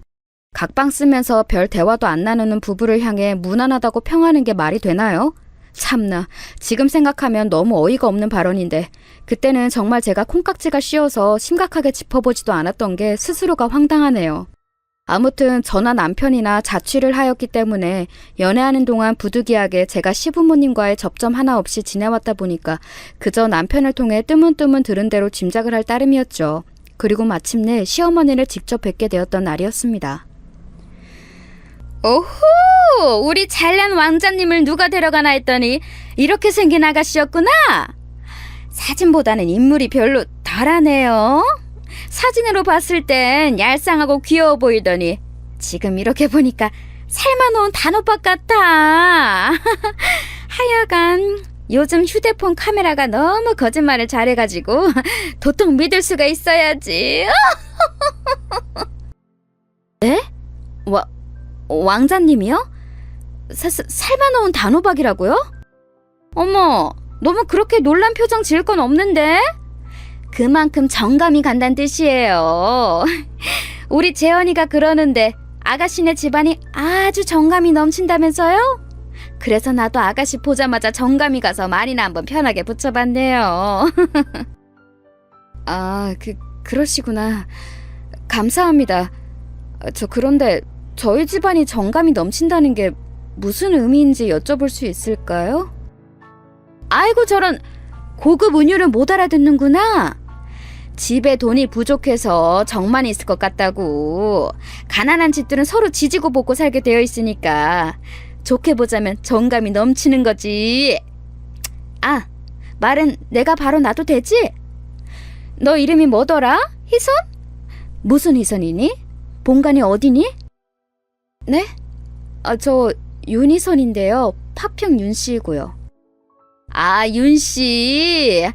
각방 쓰면서 별 대화도 안 나누는 부부를 향해 무난하다고 평하는 게 말이 되나요? 참나, 지금 생각하면 너무 어이가 없는 발언인데 그때는 정말 제가 콩깍지가 씌어서 심각하게 짚어보지도 않았던 게 스스로가 황당하네요. 아무튼 저나 남편이나 자취를 하였기 때문에 연애하는 동안 부득이하게 제가 시부모님과의 접점 하나 없이 지내왔다 보니까 그저 남편을 통해 뜨문뜨문 들은 대로 짐작을 할 따름이었죠. 그리고 마침내 시어머니를 직접 뵙게 되었던 날이었습니다. 오호! 우리 잘난 왕자님을 누가 데려가나 했더니 이렇게 생긴 아가씨였구나! 사진보다는 인물이 별로 덜하네요. 사진으로 봤을 땐 얄쌍하고 귀여워 보이더니 지금 이렇게 보니까 삶아놓은 단호박 같아. 하여간 요즘 휴대폰 카메라가 너무 거짓말을 잘해가지고 도통 믿을 수가 있어야지. 네? 왕자님이요? 삶아놓은 단호박이라고요? 어머, 너무 그렇게 놀란 표정 지을 건 없는데? 그만큼 정감이 간다는 뜻이에요. 우리 재현이가 그러는데 아가씨네 집안이 아주 정감이 넘친다면서요? 그래서 나도 아가씨 보자마자 정감이 가서 말이나 한번 편하게 붙여봤네요. 아, 그러시구나. 감사합니다. 그런데 저희 집안이 정감이 넘친다는 게 무슨 의미인지 여쭤볼 수 있을까요? 아이고 저런, 고급 은유를 못 알아듣는구나. 집에 돈이 부족해서 정만 있을 것 같다고. 가난한 집들은 서로 지지고 볶고 살게 되어 있으니까 좋게 보자면 정감이 넘치는 거지. 아, 말은 내가 바로 놔도 되지? 너 이름이 뭐더라? 희선? 무슨 희선이니? 본관이 어디니? 네? 저 윤희선인데요. 파평 윤씨이고요. 아, 윤씨.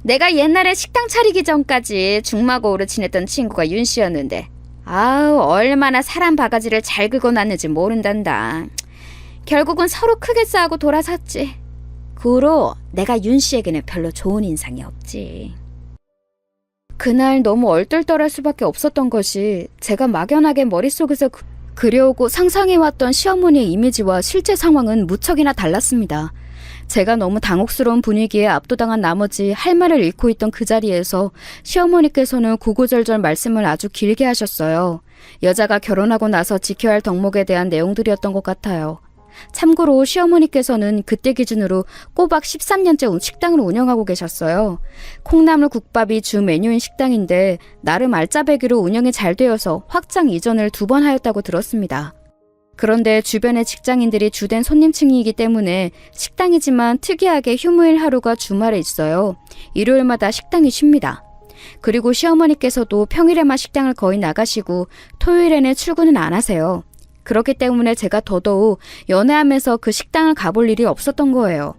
내가 옛날에 식당 차리기 전까지 중마고우로 지냈던 친구가 윤씨였는데 아우, 얼마나 사람 바가지를 잘 긁어놨는지 모른단다. 결국은 서로 크게 싸우고 돌아섰지. 그 후로 내가 윤씨에게는 별로 좋은 인상이 없지. 그날 너무 얼떨떨할 수밖에 없었던 것이 제가 막연하게 머릿속에서 그려오고 상상해왔던 시어머니의 이미지와 실제 상황은 무척이나 달랐습니다. 제가 너무 당혹스러운 분위기에 압도당한 나머지 할 말을 잃고 있던 그 자리에서 시어머니께서는 구구절절 말씀을 아주 길게 하셨어요. 여자가 결혼하고 나서 지켜야 할 덕목에 대한 내용들이었던 것 같아요. 참고로 시어머니께서는 그때 기준으로 꼬박 13년째 식당을 운영하고 계셨어요. 콩나물 국밥이 주 메뉴인 식당인데 나름 알짜배기로 운영이 잘 되어서 확장 이전을 2번 하였다고 들었습니다. 그런데 주변의 직장인들이 주된 손님층이기 때문에 식당이지만 특이하게 휴무일 하루가 주말에 있어요. 일요일마다 식당이 쉽니다. 그리고 시어머니께서도 평일에만 식당을 거의 나가시고 토요일에는 출근은 안 하세요. 그렇기 때문에 제가 더더욱 연애하면서 그 식당을 가볼 일이 없었던 거예요.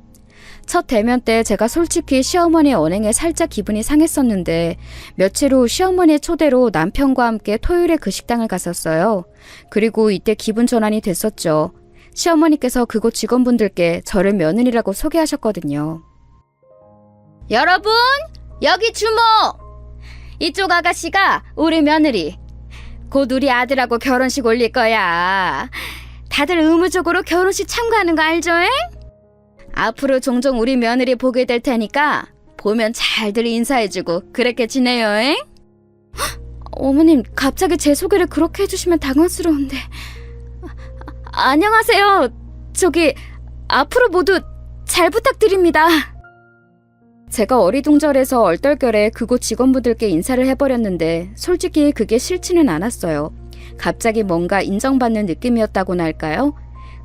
첫 대면 때 제가 솔직히 시어머니의 언행에 살짝 기분이 상했었는데 며칠 후 시어머니의 초대로 남편과 함께 토요일에 그 식당을 갔었어요. 그리고 이때 기분 전환이 됐었죠. 시어머니께서 그곳 직원분들께 저를 며느리라고 소개하셨거든요. 여러분, 여기 주모! 이쪽 아가씨가 우리 며느리. 곧 우리 아들하고 결혼식 올릴 거야. 다들 의무적으로 결혼식 참가하는 거 알죠? 잉? 앞으로 종종 우리 며느리 보게 될 테니까 보면 잘들 인사해주고 그렇게 지내요. 잉? 어머님, 갑자기 제 소개를 그렇게 해주시면 당황스러운데. 안녕하세요. 저기 앞으로 모두 잘 부탁드립니다. 제가 어리둥절해서 얼떨결에 그곳 직원분들께 인사를 해버렸는데 솔직히 그게 싫지는 않았어요. 갑자기 뭔가 인정받는 느낌이었다고나 할까요?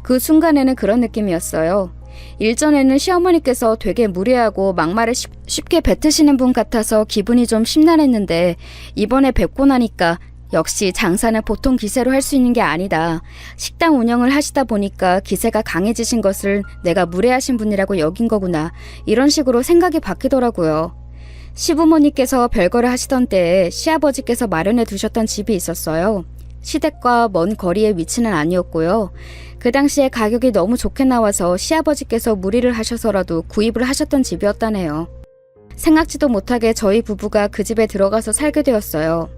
그 순간에는 그런 느낌이었어요. 일전에는 시어머니께서 되게 무례하고 막말을 쉽게 뱉으시는 분 같아서 기분이 좀 심란했는데 이번에 뵙고 나니까 역시 장사는 보통 기세로 할 수 있는 게 아니다. 식당 운영을 하시다 보니까 기세가 강해지신 것을 내가 무례하신 분이라고 여긴 거구나. 이런 식으로 생각이 바뀌더라고요. 시부모님께서 별거를 하시던 때에 시아버지께서 마련해 두셨던 집이 있었어요. 시댁과 먼 거리의 위치는 아니었고요. 그 당시에 가격이 너무 좋게 나와서 시아버지께서 무리를 하셔서라도 구입을 하셨던 집이었다네요. 생각지도 못하게 저희 부부가 그 집에 들어가서 살게 되었어요.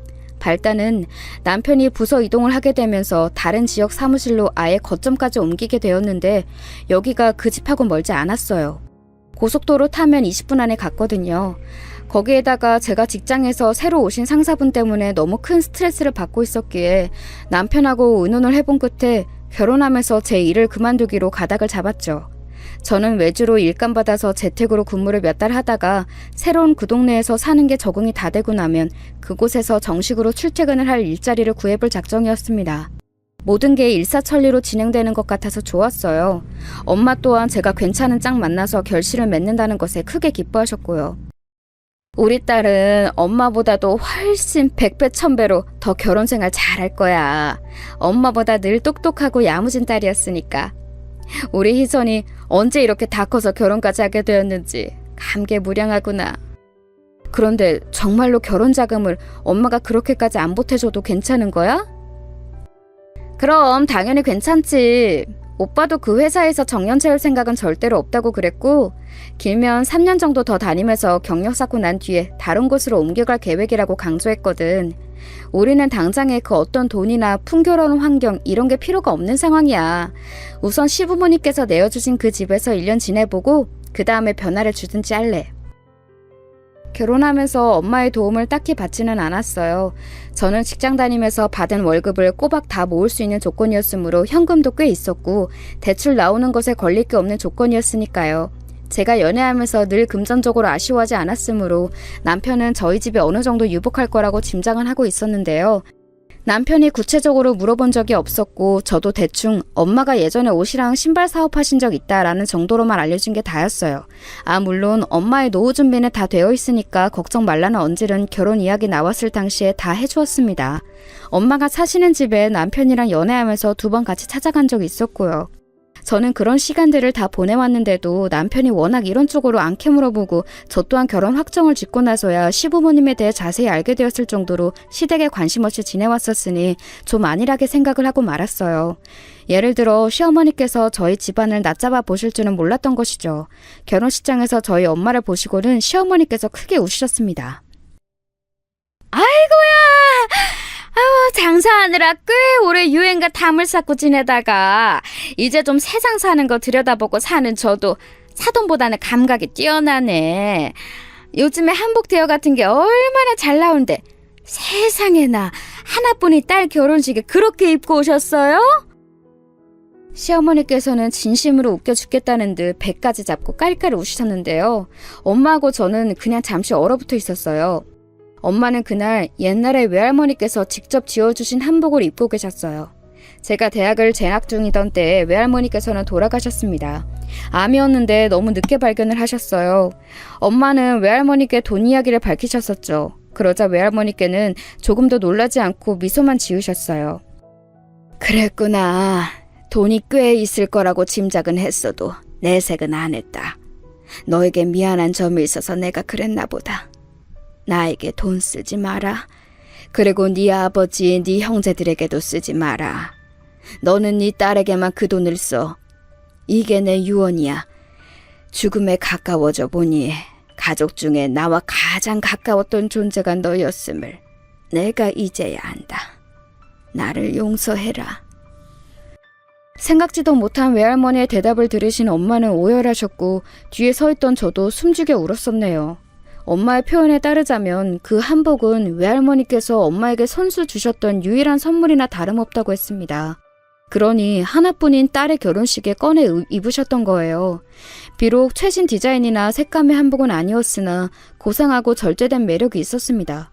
발단은 남편이 부서 이동을 하게 되면서 다른 지역 사무실로 아예 거점까지 옮기게 되었는데 여기가 그 집하고 멀지 않았어요. 고속도로 타면 20분 안에 갔거든요. 거기에다가 제가 직장에서 새로 오신 상사분 때문에 너무 큰 스트레스를 받고 있었기에 남편하고 의논을 해본 끝에 결혼하면서 제 일을 그만두기로 가닥을 잡았죠. 저는 외주로 일감 받아서 재택으로 근무를 몇 달 하다가 새로운 그 동네에서 사는 게 적응이 다 되고 나면 그곳에서 정식으로 출퇴근을 할 일자리를 구해볼 작정이었습니다. 모든 게 일사천리로 진행되는 것 같아서 좋았어요. 엄마 또한 제가 괜찮은 짝 만나서 결실을 맺는다는 것에 크게 기뻐하셨고요. 우리 딸은 엄마보다도 훨씬 100배 1000배로 더 결혼생활 잘할 거야. 엄마보다 늘 똑똑하고 야무진 딸이었으니까. 우리 희선이 언제 이렇게 다 커서 결혼까지 하게 되었는지 감개무량하구나. 그런데 정말로 결혼 자금을 엄마가 그렇게까지 안 보태줘도 괜찮은 거야? 그럼 당연히 괜찮지. 오빠도 그 회사에서 정년 채울 생각은 절대로 없다고 그랬고 길면 3년 정도 더 다니면서 경력 쌓고 난 뒤에 다른 곳으로 옮겨갈 계획이라고 강조했거든. 우리는 당장에 그 어떤 돈이나 풍요로운 환경 이런 게 필요가 없는 상황이야. 우선 시부모님께서 내어주신 그 집에서 1년 지내보고 그 다음에 변화를 주든지 할래. 결혼하면서 엄마의 도움을 딱히 받지는 않았어요. 저는 직장 다니면서 받은 월급을 꼬박 다 모을 수 있는 조건이었으므로 현금도 꽤 있었고 대출 나오는 것에 걸릴 게 없는 조건이었으니까요. 제가 연애하면서 늘 금전적으로 아쉬워하지 않았으므로 남편은 저희 집에 어느 정도 유복할 거라고 짐작은 하고 있었는데요. 남편이 구체적으로 물어본 적이 없었고 저도 대충 엄마가 예전에 옷이랑 신발 사업하신 적 있다라는 정도로만 알려준 게 다였어요. 물론 엄마의 노후 준비는 다 되어 있으니까 걱정 말라는 언질은 결혼 이야기 나왔을 당시에 다 해주었습니다. 엄마가 사시는 집에 남편이랑 연애하면서 2번 같이 찾아간 적이 있었고요. 저는 그런 시간들을 다 보내왔는데도 남편이 워낙 이런 쪽으로 안 캐물어보고 저 또한 결혼 확정을 짓고 나서야 시부모님에 대해 자세히 알게 되었을 정도로 시댁에 관심 없이 지내왔었으니 좀 안일하게 생각을 하고 말았어요. 예를 들어 시어머니께서 저희 집안을 낮잡아 보실 줄은 몰랐던 것이죠. 결혼식장에서 저희 엄마를 보시고는 시어머니께서 크게 우시셨습니다. 장사하느라 꽤 오래 유행가 담을 쌓고 지내다가 이제 좀 세상 사는 거 들여다보고 사는 저도 사돈보다는 감각이 뛰어나네. 요즘에 한복 대여 같은 게 얼마나 잘 나오는데 세상에나 하나뿐인 딸 결혼식에 그렇게 입고 오셨어요? 시어머니께서는 진심으로 웃겨 죽겠다는 듯 배까지 잡고 깔깔 우시셨는데요. 엄마하고 저는 그냥 잠시 얼어붙어 있었어요. 엄마는 그날 옛날에 외할머니께서 직접 지어주신 한복을 입고 계셨어요. 제가 대학을 재학 중이던 때에 외할머니께서는 돌아가셨습니다. 암이었는데 너무 늦게 발견을 하셨어요. 엄마는 외할머니께 돈 이야기를 밝히셨었죠. 그러자 외할머니께는 조금도 놀라지 않고 미소만 지으셨어요. 그랬구나. 돈이 꽤 있을 거라고 짐작은 했어도 내색은 안 했다. 너에게 미안한 점이 있어서 내가 그랬나 보다. 나에게 돈 쓰지 마라. 그리고 네 아버지, 네 형제들에게도 쓰지 마라. 너는 네 딸에게만 그 돈을 써. 이게 내 유언이야. 죽음에 가까워져 보니 가족 중에 나와 가장 가까웠던 존재가 너였음을 내가 이제야 안다. 나를 용서해라. 생각지도 못한 외할머니의 대답을 들으신 엄마는 오열하셨고 뒤에 서 있던 저도 숨죽여 울었었네요. 엄마의 표현에 따르자면 그 한복은 외할머니께서 엄마에게 선수 주셨던 유일한 선물이나 다름없다고 했습니다. 그러니 하나뿐인 딸의 결혼식에 꺼내 입으셨던 거예요. 비록 최신 디자인이나 색감의 한복은 아니었으나 고상하고 절제된 매력이 있었습니다.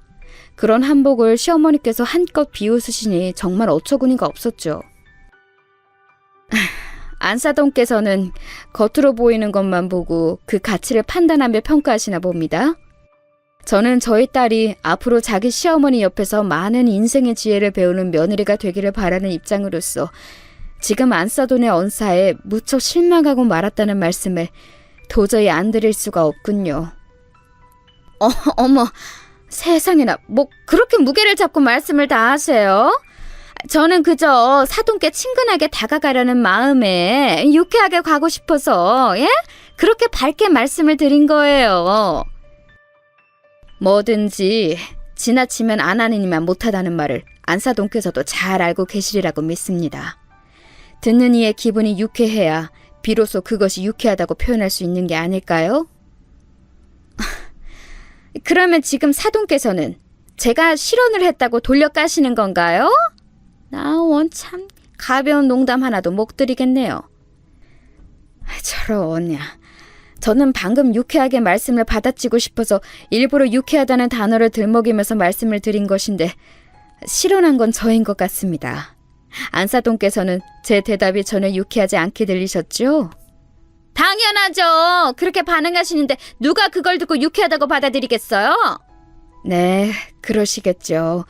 그런 한복을 시어머니께서 한껏 비웃으시니 정말 어처구니가 없었죠. 안사돈께서는 겉으로 보이는 것만 보고 그 가치를 판단하며 평가하시나 봅니다. 저는 저희 딸이 앞으로 자기 시어머니 옆에서 많은 인생의 지혜를 배우는 며느리가 되기를 바라는 입장으로서 지금 안사돈의 언사에 무척 실망하고 말았다는 말씀을 도저히 안 드릴 수가 없군요. 어머, 세상에나 뭐 그렇게 무게를 잡고 말씀을 다 하세요? 저는 그저 사돈께 친근하게 다가가려는 마음에 유쾌하게 가고 싶어서 그렇게 밝게 말씀을 드린 거예요. 뭐든지 지나치면 안 하느니만 못하다는 말을 안사돈께서도 잘 알고 계시리라고 믿습니다. 듣는 이의 기분이 유쾌해야 비로소 그것이 유쾌하다고 표현할 수 있는 게 아닐까요? 그러면 지금 사돈께서는 제가 실언을 했다고 돌려 까시는 건가요? 나 원참 가벼운 농담 하나도 못 드리겠네요. 저러냐. 저는 방금 유쾌하게 말씀을 받아치고 싶어서 일부러 유쾌하다는 단어를 들먹이면서 말씀을 드린 것인데 실언한 건 저인 것 같습니다. 안사돈께서는 제 대답이 전혀 유쾌하지 않게 들리셨죠? 당연하죠. 그렇게 반응하시는데 누가 그걸 듣고 유쾌하다고 받아들이겠어요? 네, 그러시겠죠.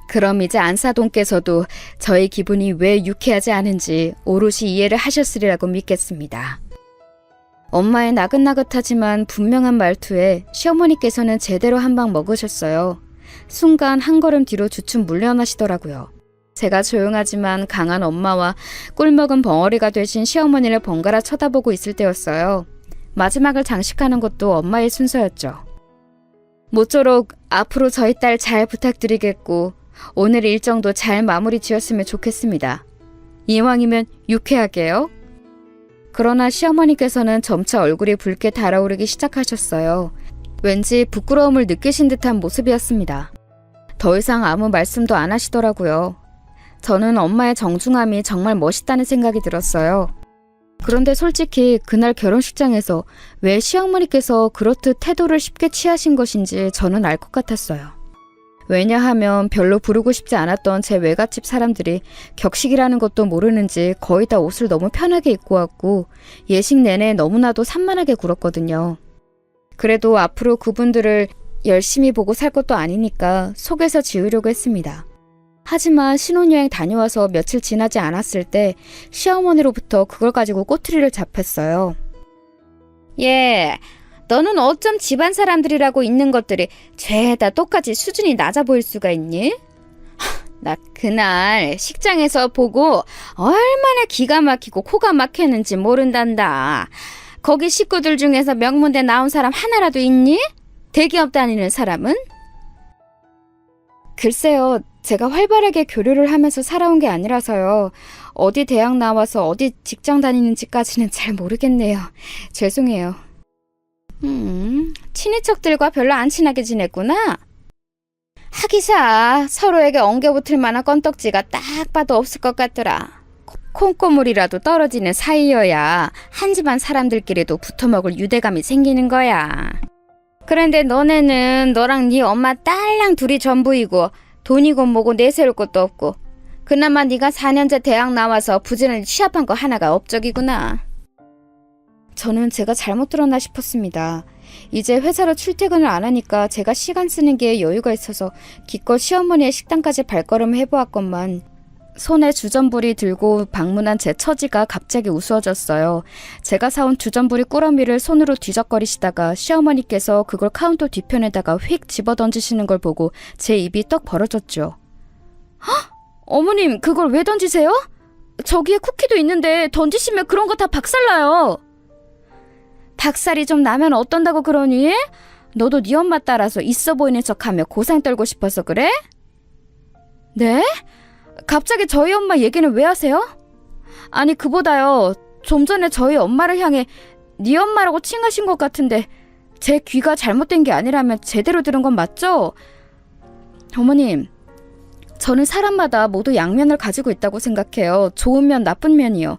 그럼 이제 안사돈께서도 저의 기분이 왜 유쾌하지 않은지 오롯이 이해를 하셨으리라고 믿겠습니다. 엄마의 나긋나긋하지만 분명한 말투에 시어머니께서는 제대로 한 방 먹으셨어요. 순간 한 걸음 뒤로 주춤 물러나시더라고요. 제가 조용하지만 강한 엄마와 꿀먹은 벙어리가 되신 시어머니를 번갈아 쳐다보고 있을 때였어요. 마지막을 장식하는 것도 엄마의 순서였죠. 모쪼록 앞으로 저희 딸 잘 부탁드리겠고 오늘 일정도 잘 마무리 지었으면 좋겠습니다. 이왕이면 유쾌하게요. 그러나 시어머니께서는 점차 얼굴이 붉게 달아오르기 시작하셨어요. 왠지 부끄러움을 느끼신 듯한 모습이었습니다. 더 이상 아무 말씀도 안 하시더라고요. 저는 엄마의 정중함이 정말 멋있다는 생각이 들었어요. 그런데 솔직히 그날 결혼식장에서 왜 시어머니께서 그렇듯 태도를 쉽게 취하신 것인지 저는 알 것 같았어요. 왜냐하면 별로 부르고 싶지 않았던 제 외갓집 사람들이 격식이라는 것도 모르는지 거의 다 옷을 너무 편하게 입고 왔고 예식 내내 너무나도 산만하게 굴었거든요. 그래도 앞으로 그분들을 열심히 보고 살 것도 아니니까 속에서 지우려고 했습니다. 하지만 신혼여행 다녀와서 며칠 지나지 않았을 때 시어머니로부터 그걸 가지고 꼬투리를 잡혔어요. 예, 너는 어쩜 집안 사람들이라고 있는 것들이 죄다 똑같이 수준이 낮아 보일 수가 있니? 나 그날 식장에서 보고 얼마나 기가 막히고 코가 막혔는지 모른단다. 거기 식구들 중에서 명문대 나온 사람 하나라도 있니? 대기업 다니는 사람은? 글쎄요, 제가 활발하게 교류를 하면서 살아온 게 아니라서요. 어디 대학 나와서 어디 직장 다니는지까지는 잘 모르겠네요. 죄송해요. 친인척들과 별로 안 친하게 지냈구나. 하기사 서로에게 엉겨붙을 만한 건덕지가 딱 봐도 없을 것 같더라. 콩고물이라도 떨어지는 사이여야 한 집안 사람들끼리도 붙어먹을 유대감이 생기는 거야. 그런데 너네는 너랑 네 엄마 딸랑 둘이 전부이고 돈이고 뭐고 내세울 것도 없고 그나마 네가 4년제 대학 나와서 부지런히 취업한 거 하나가 업적이구나. 저는 제가 잘못 들었나 싶었습니다. 이제 회사로 출퇴근을 안 하니까 제가 시간 쓰는 게 여유가 있어서 기껏 시어머니의 식당까지 발걸음을 해보았건만 손에 주전부리 들고 방문한 제 처지가 갑자기 우스워졌어요. 제가 사온 주전부리 꾸러미를 손으로 뒤적거리시다가 시어머니께서 그걸 카운터 뒤편에다가 휙 집어던지시는 걸 보고 제 입이 떡 벌어졌죠. 헉! 어머님, 그걸 왜 던지세요? 저기에 쿠키도 있는데 던지시면 그런 거 다 박살나요. 박살이 좀 나면 어떤다고 그러니? 너도 네 엄마 따라서 있어 보이는 척하며 고상 떨고 싶어서 그래? 네? 갑자기 저희 엄마 얘기는 왜 하세요? 아니 그보다요. 좀 전에 저희 엄마를 향해 네 엄마라고 칭하신 것 같은데 제 귀가 잘못된 게 아니라면 제대로 들은 건 맞죠? 어머님, 저는 사람마다 모두 양면을 가지고 있다고 생각해요. 좋은 면, 나쁜 면이요.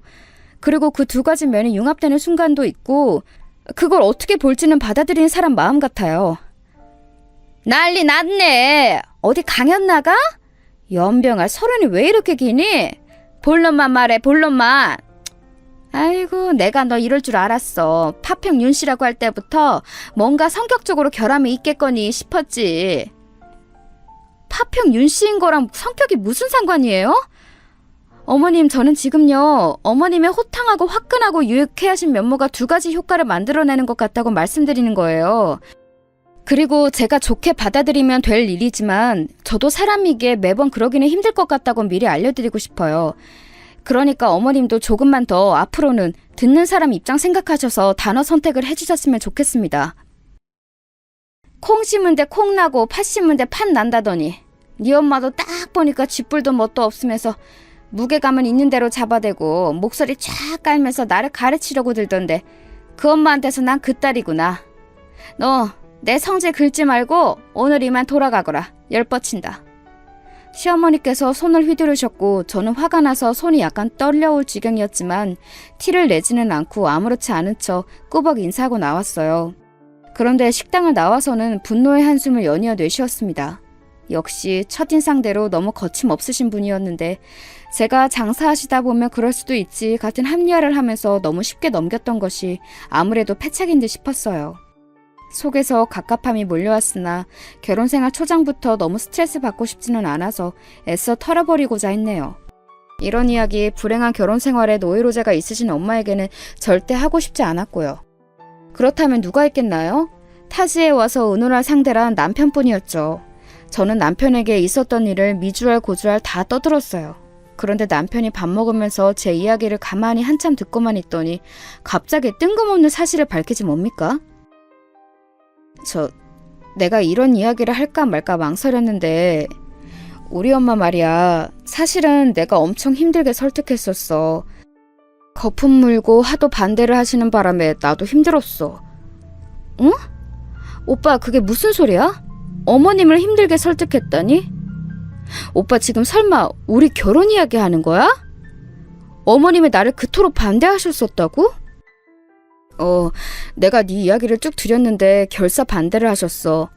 그리고 그 두 가지 면이 융합되는 순간도 있고 그걸 어떻게 볼지는 받아들이는 사람 마음 같아요. 난리 났네. 어디 강연 나가? 연병아, 서른이 왜 이렇게 기니? 본론만 말해, 본론만. 아이고, 내가 너 이럴 줄 알았어. 파평 윤씨라고 할 때부터 뭔가 성격적으로 결함이 있겠거니 싶었지. 파평 윤씨인 거랑 성격이 무슨 상관이에요? 어머님, 저는 지금요, 어머님의 호탕하고 화끈하고 유쾌하신 면모가 두 가지 효과를 만들어내는 것 같다고 말씀드리는 거예요. 그리고 제가 좋게 받아들이면 될 일이지만 저도 사람이기에 매번 그러기는 힘들 것 같다고 미리 알려드리고 싶어요. 그러니까 어머님도 조금만 더 앞으로는 듣는 사람 입장 생각하셔서 단어 선택을 해주셨으면 좋겠습니다. 콩 심은 데 콩 나고 팥 심은 데 팥 난다더니 네 엄마도 딱 보니까 쥐뿔도 뭣도 없으면서 무게감은 있는 대로 잡아대고 목소리 쫙 깔면서 나를 가르치려고 들던데 그 엄마한테서 난 그 딸이구나. 너 내 성질 긁지 말고 오늘 이만 돌아가거라. 열 뻗친다. 시어머니께서 손을 휘두르셨고 저는 화가 나서 손이 약간 떨려올 지경이었지만 티를 내지는 않고 아무렇지 않은 척 꾸벅 인사하고 나왔어요. 그런데 식당을 나와서는 분노의 한숨을 연이어 내쉬었습니다. 역시 첫인상대로 너무 거침없으신 분이었는데 제가 장사하시다 보면 그럴 수도 있지 같은 합리화를 하면서 너무 쉽게 넘겼던 것이 아무래도 패착인 듯 싶었어요. 속에서 갑갑함이 몰려왔으나 결혼생활 초장부터 너무 스트레스 받고 싶지는 않아서 애써 털어버리고자 했네요. 이런 이야기 불행한 결혼생활에 노이로제가 있으신 엄마에게는 절대 하고 싶지 않았고요. 그렇다면 누가 했겠나요? 타지에 와서 의논할 상대란 남편뿐이었죠. 저는 남편에게 있었던 일을 미주알 고주알 다 떠들었어요. 그런데 남편이 밥 먹으면서 제 이야기를 가만히 한참 듣고만 있더니 갑자기 뜬금없는 사실을 밝히지 뭡니까? 내가 이런 이야기를 할까 말까 망설였는데 우리 엄마 말이야. 사실은 내가 엄청 힘들게 설득했었어. 거품 물고 하도 반대를 하시는 바람에 나도 힘들었어. 응? 오빠 그게 무슨 소리야? 어머님을 힘들게 설득했다니? 오빠 지금 설마 우리 결혼 이야기 하는 거야? 어머님이 나를 그토록 반대하셨었다고? 내가 네 이야기를 쭉 드렸는데 결사 반대를 하셨어.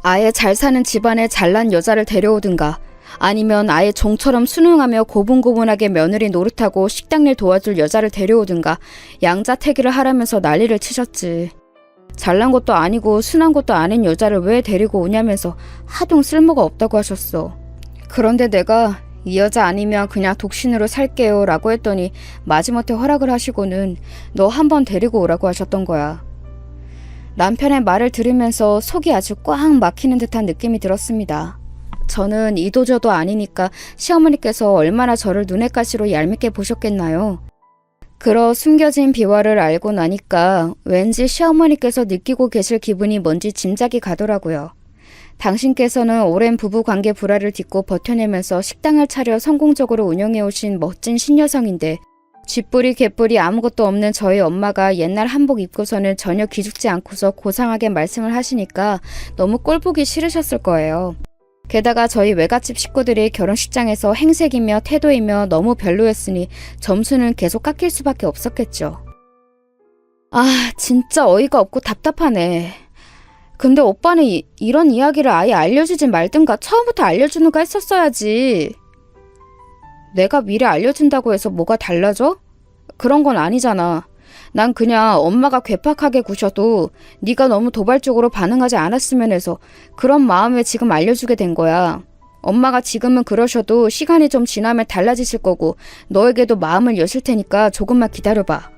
아예 잘 사는 집안에 잘난 여자를 데려오든가 아니면 아예 종처럼 순응하며 고분고분하게 며느리 노릇하고 식당일 도와줄 여자를 데려오든가 양자택일을 하라면서 난리를 치셨지. 잘난 것도 아니고 순한 것도 아닌 여자를 왜 데리고 오냐면서 하등 쓸모가 없다고 하셨어. 그런데 내가 이 여자 아니면 그냥 독신으로 살게요 라고 했더니 마지못해 허락을 하시고는 너 한번 데리고 오라고 하셨던 거야. 남편의 말을 들으면서 속이 아주 꽉 막히는 듯한 느낌이 들었습니다. 저는 이도저도 아니니까 시어머니께서 얼마나 저를 눈엣 가시로 얄밉게 보셨겠나요? 그러 숨겨진 비화를 알고 나니까 왠지 시어머니께서 느끼고 계실 기분이 뭔지 짐작이 가더라고요. 당신께서는 오랜 부부관계 불화를 딛고 버텨내면서 식당을 차려 성공적으로 운영해오신 멋진 신여성인데 쥐뿌리 개뿌리 아무것도 없는 저희 엄마가 옛날 한복 입고서는 전혀 기죽지 않고서 고상하게 말씀을 하시니까 너무 꼴보기 싫으셨을 거예요. 게다가 저희 외갓집 식구들이 결혼식장에서 행색이며 태도이며 너무 별로였으니 점수는 계속 깎일 수밖에 없었겠죠. 아, 진짜 어이가 없고 답답하네. 근데 오빠는 이런 이야기를 아예 알려주지 말든가 처음부터 알려주는가 했었어야지. 내가 미리 알려준다고 해서 뭐가 달라져? 그런 건 아니잖아. 난 그냥 엄마가 괴팍하게 구셔도 네가 너무 도발적으로 반응하지 않았으면 해서 그런 마음에 지금 알려주게 된 거야. 엄마가 지금은 그러셔도 시간이 좀 지나면 달라지실 거고 너에게도 마음을 여실 테니까 조금만 기다려봐.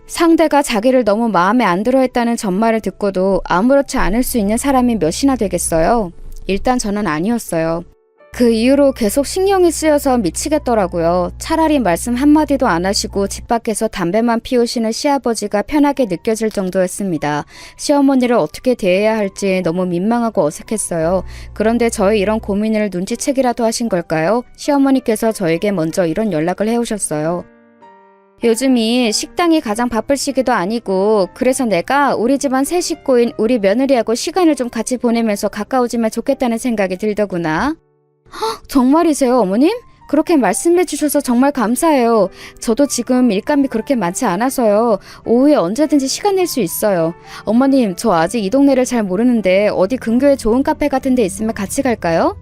상대가 자기를 너무 마음에 안 들어 했다는 전말을 듣고도 아무렇지 않을 수 있는 사람이 몇이나 되겠어요? 일단 저는 아니었어요. 그 이후로 계속 신경이 쓰여서 미치겠더라고요. 차라리 말씀 한마디도 안 하시고 집 밖에서 담배만 피우시는 시아버지가 편하게 느껴질 정도였습니다. 시어머니를 어떻게 대해야 할지 너무 민망하고 어색했어요. 그런데 저의 이런 고민을 눈치채기라도 하신 걸까요? 시어머니께서 저에게 먼저 이런 연락을 해오셨어요. 요즘이 식당이 가장 바쁠 시기도 아니고 그래서 내가 우리 집안 세 식구인 우리 며느리하고 시간을 좀 같이 보내면서 가까워지면 좋겠다는 생각이 들더구나. 정말이세요, 어머님? 그렇게 말씀해 주셔서 정말 감사해요. 저도 지금 일감이 그렇게 많지 않아서요. 오후에 언제든지 시간 낼 수 있어요. 어머님, 저 아직 이 동네를 잘 모르는데 어디 근교에 좋은 카페 같은 데 있으면 같이 갈까요?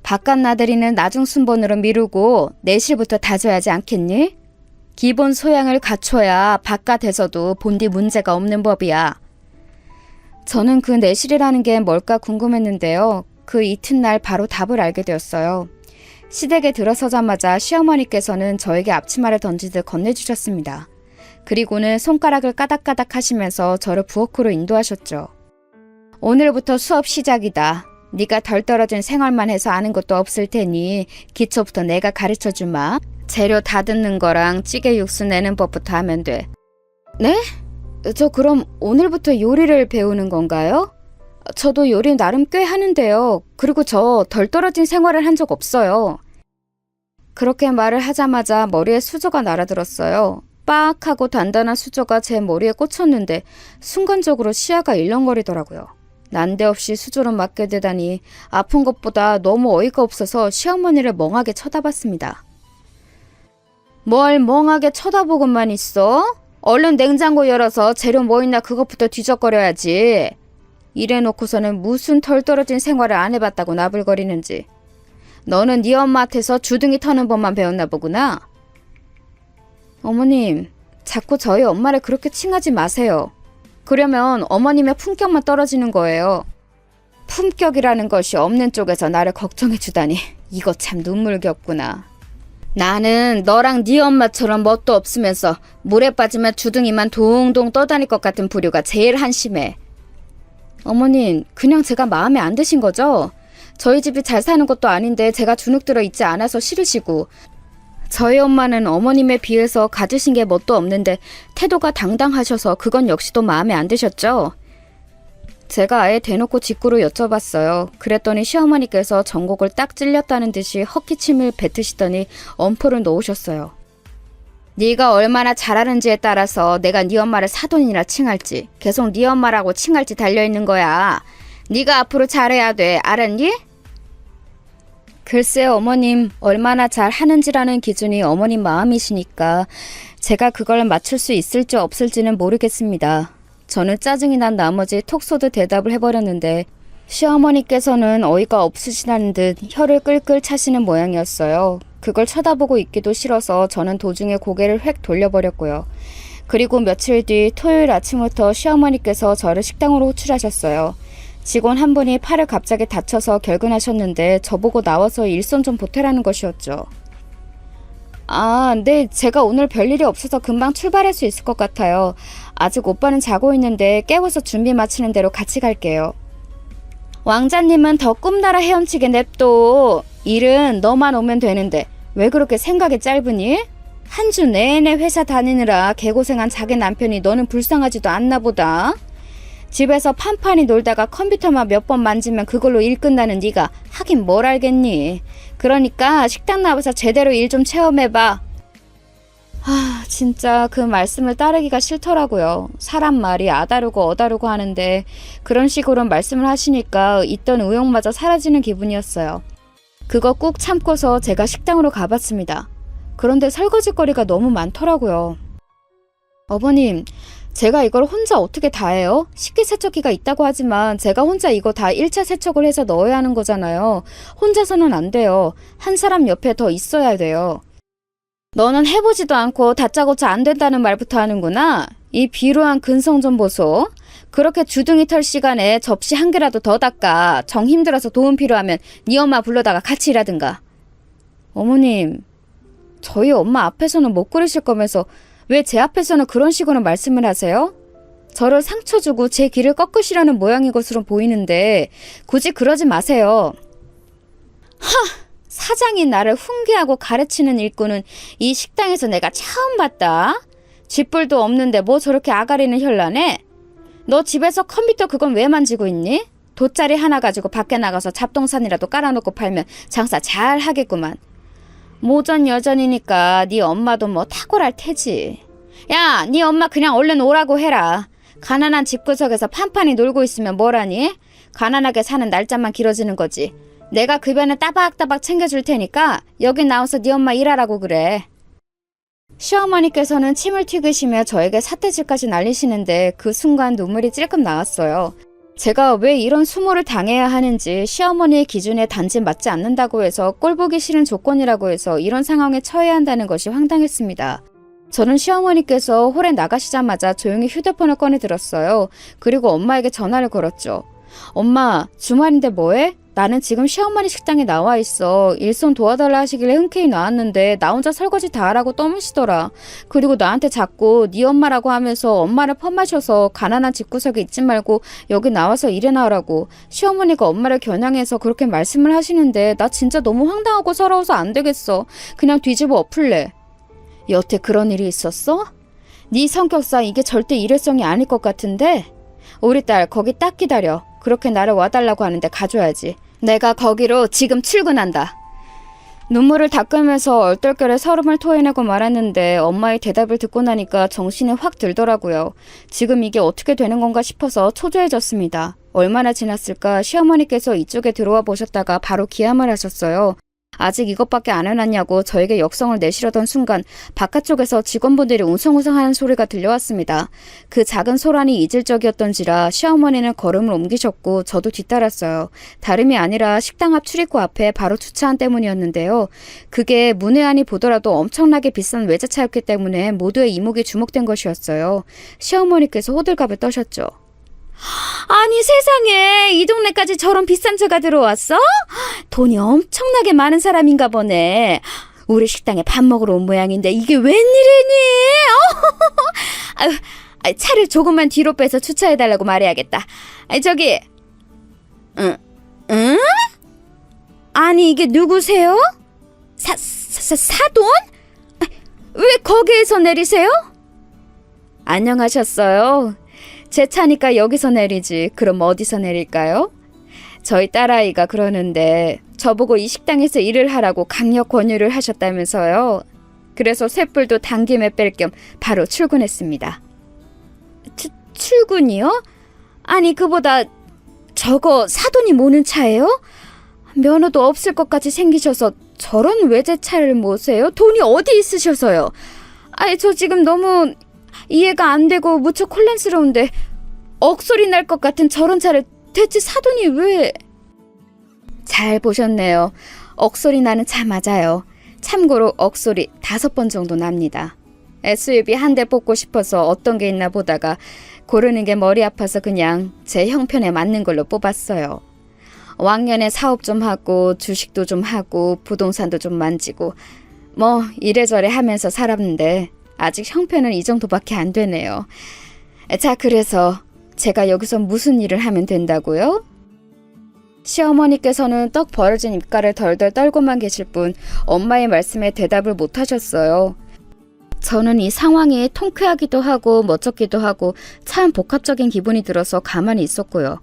바깥 나들이는 나중 순번으로 미루고 내실부터 다져야지 않겠니? 기본 소양을 갖춰야 바깥에서도 본디 문제가 없는 법이야. 저는 그 내실이라는 게 뭘까 궁금했는데요. 그 이튿날 바로 답을 알게 되었어요. 시댁에 들어서자마자 시어머니께서는 저에게 앞치마를 던지듯 건네주셨습니다. 그리고는 손가락을 까닥까닥 하시면서 저를 부엌으로 인도하셨죠. 오늘부터 수업 시작이다. 네가 덜 떨어진 생활만 해서 아는 것도 없을 테니 기초부터 내가 가르쳐주마. 재료 다듬는 거랑 찌개 육수 내는 법부터 하면 돼. 네? 저 그럼 오늘부터 요리를 배우는 건가요? 저도 요리 나름 꽤 하는데요. 그리고 저 덜 떨어진 생활을 한 적 없어요. 그렇게 말을 하자마자 머리에 수저가 날아들었어요. 빡 하고 단단한 수저가 제 머리에 꽂혔는데 순간적으로 시야가 일렁거리더라고요. 난데없이 수저로 맞게 되다니 아픈 것보다 너무 어이가 없어서 시어머니를 멍하게 쳐다봤습니다. 뭘 멍하게 쳐다보고만 있어? 얼른 냉장고 열어서 재료 뭐 있나 그것부터 뒤적거려야지. 이래놓고서는 무슨 털 떨어진 생활을 안 해봤다고 나불거리는지. 너는 네 엄마한테서 주둥이 터는 법만 배웠나 보구나. 어머님, 자꾸 저희 엄마를 그렇게 칭하지 마세요. 그러면 어머님의 품격만 떨어지는 거예요. 품격이라는 것이 없는 쪽에서 나를 걱정해주다니 이거 참 눈물겹구나. 나는 너랑 네 엄마처럼 뭣도 없으면서 물에 빠지면 주둥이만 동동 떠다닐 것 같은 부류가 제일 한심해. 어머님, 그냥 제가 마음에 안 드신 거죠? 저희 집이 잘 사는 것도 아닌데 제가 주눅 들어 있지 않아서 싫으시고 저희 엄마는 어머님에 비해서 가지신 게 뭣도 없는데 태도가 당당하셔서 그건 역시도 마음에 안 드셨죠? 제가 아예 대놓고 직구로 여쭤봤어요. 그랬더니 시어머니께서 전곡을 딱 찔렸다는 듯이 헛기침을 뱉으시더니 엄포를 놓으셨어요. 네가 얼마나 잘하는지에 따라서 내가 네 엄마를 사돈이라 칭할지 계속 네 엄마라고 칭할지 달려있는 거야. 네가 앞으로 잘해야 돼. 알았니? 글쎄 어머님, 얼마나 잘하는지라는 기준이 어머님 마음이시니까 제가 그걸 맞출 수 있을지 없을지는 모르겠습니다. 저는 짜증이 난 나머지 톡 쏘듯 대답을 해버렸는데 시어머니께서는 어이가 없으시다는 듯 혀를 끌끌 차시는 모양이었어요. 그걸 쳐다보고 있기도 싫어서 저는 도중에 고개를 획 돌려버렸고요. 그리고 며칠 뒤 토요일 아침부터 시어머니께서 저를 식당으로 호출하셨어요. 직원 한 분이 팔을 갑자기 다쳐서 결근하셨는데 저보고 나와서 일손 좀 보태라는 것이었죠. 아, 네, 제가 오늘 별일이 없어서 금방 출발할 수 있을 것 같아요. 아직 오빠는 자고 있는데 깨워서 준비 마치는 대로 같이 갈게요. 왕자님은 더 꿈나라 헤엄치게 냅둬. 일은 너만 오면 되는데 왜 그렇게 생각이 짧으니? 한 주 내내 회사 다니느라 개고생한 자기 남편이 너는 불쌍하지도 않나 보다. 집에서 판판히 놀다가 컴퓨터만 몇 번 만지면 그걸로 일 끝나는 네가 하긴 뭘 알겠니. 그러니까 식당 나와서 제대로 일 좀 체험해봐. 진짜 그 말씀을 따르기가 싫더라고요. 사람 말이 아다르고 어다르고 하는데 그런 식으로 말씀을 하시니까 있던 의욕마저 사라지는 기분이었어요. 그거 꾹 참고서 제가 식당으로 가봤습니다. 그런데 설거지거리가 너무 많더라고요. 어머님, 제가 이걸 혼자 어떻게 다 해요? 식기세척기가 있다고 하지만 제가 혼자 이거 다 1차 세척을 해서 넣어야 하는 거잖아요. 혼자서는 안 돼요. 한 사람 옆에 더 있어야 돼요. 너는 해보지도 않고 다짜고짜 안 된다는 말부터 하는구나. 이 비루한 근성 좀 보소. 그렇게 주둥이 털 시간에 접시 한 개라도 더 닦아. 정 힘들어서 도움 필요하면 네 엄마 불러다가 같이 일하든가. 어머님, 저희 엄마 앞에서는 못 그러실 거면서 왜 제 앞에서는 그런 식으로 말씀을 하세요? 저를 상처 주고 제 길을 꺾으시려는 모양인 것으로 보이는데 굳이 그러지 마세요. 사장이 나를 훈계하고 가르치는 일꾼은 이 식당에서 내가 처음 봤다. 쥐뿔도 없는데 뭐 저렇게 아가리는 현란해? 너 집에서 컴퓨터 그건 왜 만지고 있니? 돗자리 하나 가지고 밖에 나가서 잡동산이라도 깔아놓고 팔면 장사 잘 하겠구만. 모전 여전이니까 네 엄마도 뭐 탁월할 테지. 야, 네 엄마 그냥 얼른 오라고 해라. 가난한 집구석에서 판판히 놀고 있으면 뭐라니? 가난하게 사는 날짜만 길어지는 거지. 내가 급여는 따박따박 챙겨줄 테니까 여기 나와서 네 엄마 일하라고 그래. 시어머니께서는 침을 튀기시며 저에게 사태질까지 날리시는데 그 순간 눈물이 찔끔 나왔어요. 제가 왜 이런 수모를 당해야 하는지, 시어머니의 기준에 단지 맞지 않는다고 해서 꼴보기 싫은 조건이라고 해서 이런 상황에 처해야 한다는 것이 황당했습니다. 저는 시어머니께서 홀에 나가시자마자 조용히 휴대폰을 꺼내 들었어요. 그리고 엄마에게 전화를 걸었죠. 엄마, 주말인데 뭐해? 나는 지금 시어머니 식당에 나와 있어. 일손 도와달라 하시길래 흔쾌히 나왔는데 나 혼자 설거지 다 하라고 떠무시더라. 그리고 나한테 자꾸 네 엄마라고 하면서 엄마를 펌마셔서 가난한 집구석에 있지 말고 여기 나와서 일해나 하라고. 시어머니가 엄마를 겨냥해서 그렇게 말씀을 하시는데 나 진짜 너무 황당하고 서러워서 안 되겠어. 그냥 뒤집어 엎을래. 여태 그런 일이 있었어? 네 성격상 이게 절대 일회성이 아닐 것 같은데? 우리 딸 거기 딱 기다려. 그렇게 나를 와달라고 하는데 가줘야지. 내가 거기로 지금 출근한다. 눈물을 닦으면서 얼떨결에 서름을 토해내고 말았는데 엄마의 대답을 듣고 나니까 정신이 확 들더라고요. 지금 이게 어떻게 되는 건가 싶어서 초조해졌습니다. 얼마나 지났을까 시어머니께서 이쪽에 들어와 보셨다가 바로 기함을 하셨어요. 아직 이것밖에 안 해놨냐고 저에게 역성을 내시려던 순간 바깥쪽에서 직원분들이 웅성웅성하는 소리가 들려왔습니다. 그 작은 소란이 이질적이었던지라 시어머니는 걸음을 옮기셨고 저도 뒤따랐어요. 다름이 아니라 식당 앞 출입구 앞에 바로 주차한 때문이었는데요. 그게 문외한이 보더라도 엄청나게 비싼 외제차였기 때문에 모두의 이목이 주목된 것이었어요. 시어머니께서 호들갑을 떠셨죠. 아니 세상에, 이 동네까지 저런 비싼 차가 들어왔어? 돈이 엄청나게 많은 사람인가 보네. 우리 식당에 밥 먹으러 온 모양인데 이게 웬일이니? 차를 조금만 뒤로 빼서 주차해달라고 말해야겠다. 저기, 응? 아니 이게 누구세요? 사돈? 왜 거기에서 내리세요? 안녕하셨어요. 제 차니까 여기서 내리지. 그럼 어디서 내릴까요? 저희 딸아이가 그러는데 저보고 이 식당에서 일을 하라고 강력 권유를 하셨다면서요. 그래서 쇳불도 당김에 뺄 겸 바로 출근했습니다. 출근이요? 아니 그보다 저거 사돈이 모는 차예요? 면허도 없을 것 같이 생기셔서 저런 외제차를 모세요? 돈이 어디 있으셔서요? 저 지금 너무 이해가 안 되고 무척 혼란스러운데 억소리 날 것 같은 저런 차를 대체 사돈이 왜... 잘 보셨네요. 억소리 나는 차 맞아요. 참고로 억소리 5번 정도 납니다. SUV 한 대 뽑고 싶어서 어떤 게 있나 보다가 고르는 게 머리 아파서 그냥 제 형편에 맞는 걸로 뽑았어요. 왕년에 사업 좀 하고 주식도 좀 하고 부동산도 좀 만지고 뭐 이래저래 하면서 살았는데 아직 형편은 이 정도밖에 안 되네요. 자, 그래서 제가 여기서 무슨 일을 하면 된다고요? 시어머니께서는 떡 벌어진 입가를 덜덜 떨고만 계실 뿐 엄마의 말씀에 대답을 못 하셨어요. 저는 이 상황이 통쾌하기도 하고 멋쩍기도 하고 참 복합적인 기분이 들어서 가만히 있었고요.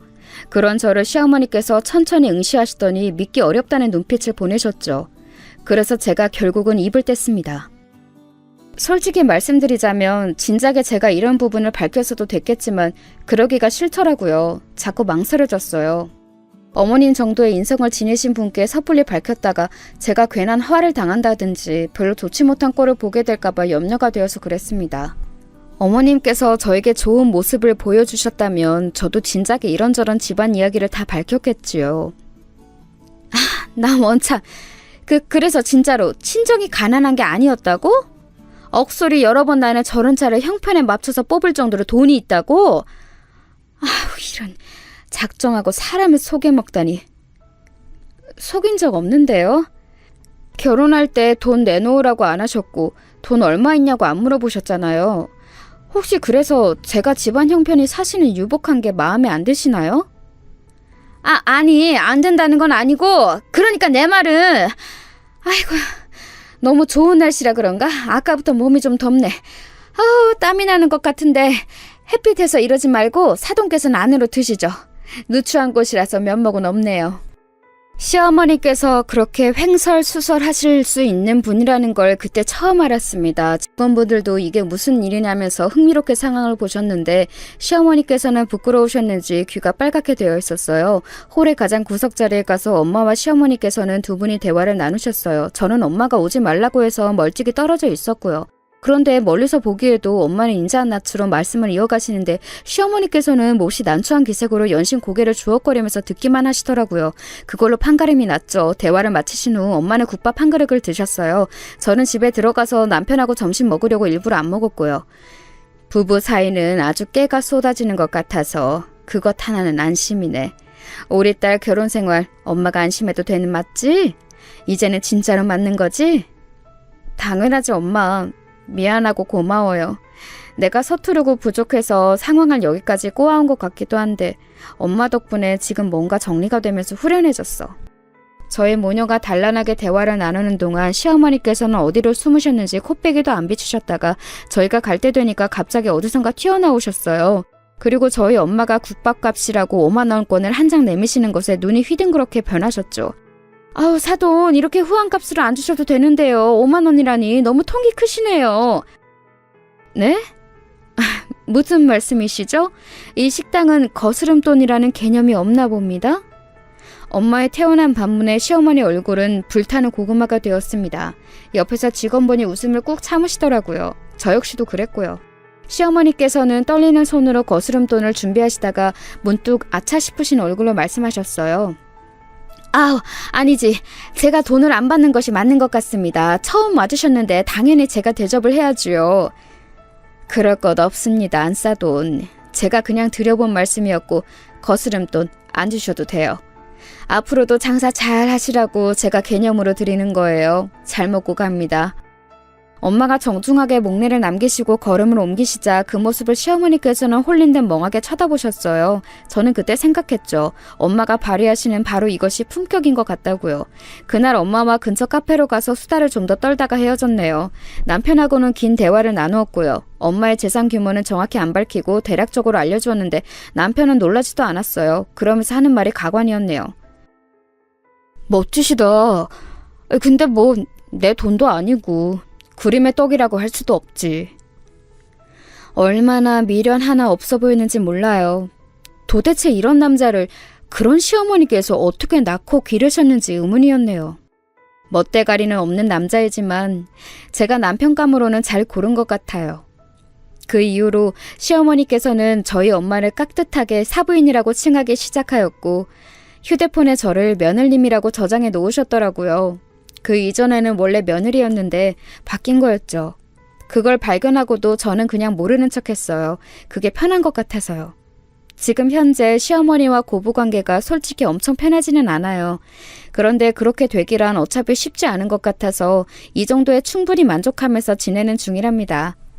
그런 저를 시어머니께서 천천히 응시하시더니 믿기 어렵다는 눈빛을 보내셨죠. 그래서 제가 결국은 입을 뗐습니다. 솔직히 말씀드리자면 진작에 제가 이런 부분을 밝혔어도 됐겠지만 그러기가 싫더라고요. 자꾸 망설여졌어요. 어머님 정도의 인성을 지니신 분께 섣불리 밝혔다가 제가 괜한 화를 당한다든지 별로 좋지 못한 꼴을 보게 될까봐 염려가 되어서 그랬습니다. 어머님께서 저에게 좋은 모습을 보여주셨다면 저도 진작에 이런저런 집안 이야기를 다 밝혔겠지요. 나 원참 그래서 진짜로 친정이 가난한 게 아니었다고? 억소리 여러 번 나는 저런 차를 형편에 맞춰서 뽑을 정도로 돈이 있다고? 이런... 작정하고 사람을 속여먹다니. 속인 적 없는데요? 결혼할 때 돈 내놓으라고 안 하셨고 돈 얼마 있냐고 안 물어보셨잖아요. 혹시 그래서 제가 집안 형편이 사실은 유복한 게 마음에 안 드시나요? 아니 안 된다는 건 아니고 그러니까 내 말은 아이고 너무 좋은 날씨라 그런가? 아까부터 몸이 좀 덥네. 땀이 나는 것 같은데 햇빛에서 이러지 말고 사돈께서는 안으로 드시죠. 누추한 곳이라서 면목은 없네요. 시어머니께서 그렇게 횡설수설하실 수 있는 분이라는 걸 그때 처음 알았습니다. 직원분들도 이게 무슨 일이냐면서 흥미롭게 상황을 보셨는데 시어머니께서는 부끄러우셨는지 귀가 빨갛게 되어 있었어요. 홀의 가장 구석자리에 가서 엄마와 시어머니께서는 두 분이 대화를 나누셨어요. 저는 엄마가 오지 말라고 해서 멀찍이 떨어져 있었고요. 그런데 멀리서 보기에도 엄마는 인자한 낯으로 말씀을 이어가시는데 시어머니께서는 몹시 난처한 기색으로 연신 고개를 주걱거리면서 듣기만 하시더라고요. 그걸로 판가름이 났죠. 대화를 마치신 후 엄마는 국밥 한 그릇을 드셨어요. 저는 집에 들어가서 남편하고 점심 먹으려고 일부러 안 먹었고요. 부부 사이는 아주 깨가 쏟아지는 것 같아서 그것 하나는 안심이네. 우리 딸 결혼 생활 엄마가 안심해도 되는 맞지? 이제는 진짜로 맞는 거지? 당연하지 엄마. 미안하고 고마워요. 내가 서투르고 부족해서 상황을 여기까지 꼬아온 것 같기도 한데 엄마 덕분에 지금 뭔가 정리가 되면서 후련해졌어. 저희 모녀가 단란하게 대화를 나누는 동안 시어머니께서는 어디로 숨으셨는지 코빼기도 안 비추셨다가 저희가 갈 때 되니까 갑자기 어디선가 튀어나오셨어요. 그리고 저희 엄마가 국밥값이라고 5만 원권을 한 장 내미시는 것에 눈이 휘둥그렇게 변하셨죠. 사돈 이렇게 후한값으로 안 주셔도 되는데요. 5만 원이라니 너무 통이 크시네요. 네? 무슨 말씀이시죠? 이 식당은 거스름돈이라는 개념이 없나 봅니다. 엄마의 태어난 반문에 시어머니 얼굴은 불타는 고구마가 되었습니다. 옆에서 직원분이 웃음을 꾹 참으시더라고요. 저 역시도 그랬고요. 시어머니께서는 떨리는 손으로 거스름돈을 준비하시다가 문득 아차 싶으신 얼굴로 말씀하셨어요. 아니지. 제가 돈을 안 받는 것이 맞는 것 같습니다. 처음 와주셨는데 당연히 제가 대접을 해야지요. 그럴 것 없습니다. 안싸돈. 제가 그냥 드려본 말씀이었고 거스름돈 안 주셔도 돼요. 앞으로도 장사 잘 하시라고 제가 개념으로 드리는 거예요. 잘 먹고 갑니다. 엄마가 정중하게 목례를 남기시고 걸음을 옮기시자 그 모습을 시어머니께서는 홀린 듯 멍하게 쳐다보셨어요. 저는 그때 생각했죠. 엄마가 발휘하시는 바로 이것이 품격인 것 같다고요. 그날 엄마와 근처 카페로 가서 수다를 좀 더 떨다가 헤어졌네요. 남편하고는 긴 대화를 나누었고요. 엄마의 재산 규모는 정확히 안 밝히고 대략적으로 알려주었는데 남편은 놀라지도 않았어요. 그러면서 하는 말이 가관이었네요. 멋지시다. 근데 뭐 내 돈도 아니고 그림의 떡이라고 할 수도 없지. 얼마나 미련 하나 없어 보이는지 몰라요. 도대체 이런 남자를 그런 시어머니께서 어떻게 낳고 기르셨는지 의문이었네요. 멋대가리는 없는 남자이지만 제가 남편감으로는 잘 고른 것 같아요. 그 이후로 시어머니께서는 저희 엄마를 깍듯하게 사부인이라고 칭하기 시작하였고 휴대폰에 저를 며느님이라고 저장해 놓으셨더라고요. 그 이전에는 원래 며느리였는데 바뀐 거였죠. 그걸 발견하고도 저는 그냥 모르는 척했어요. 그게 편한 것 같아서요. 지금 현재 시어머니와 고부관계가 솔직히 엄청 편하지는 않아요. 그런데 그렇게 되기란 어차피 쉽지 않은 것 같아서 이 정도에 충분히 만족하면서 지내는 중이랍니다.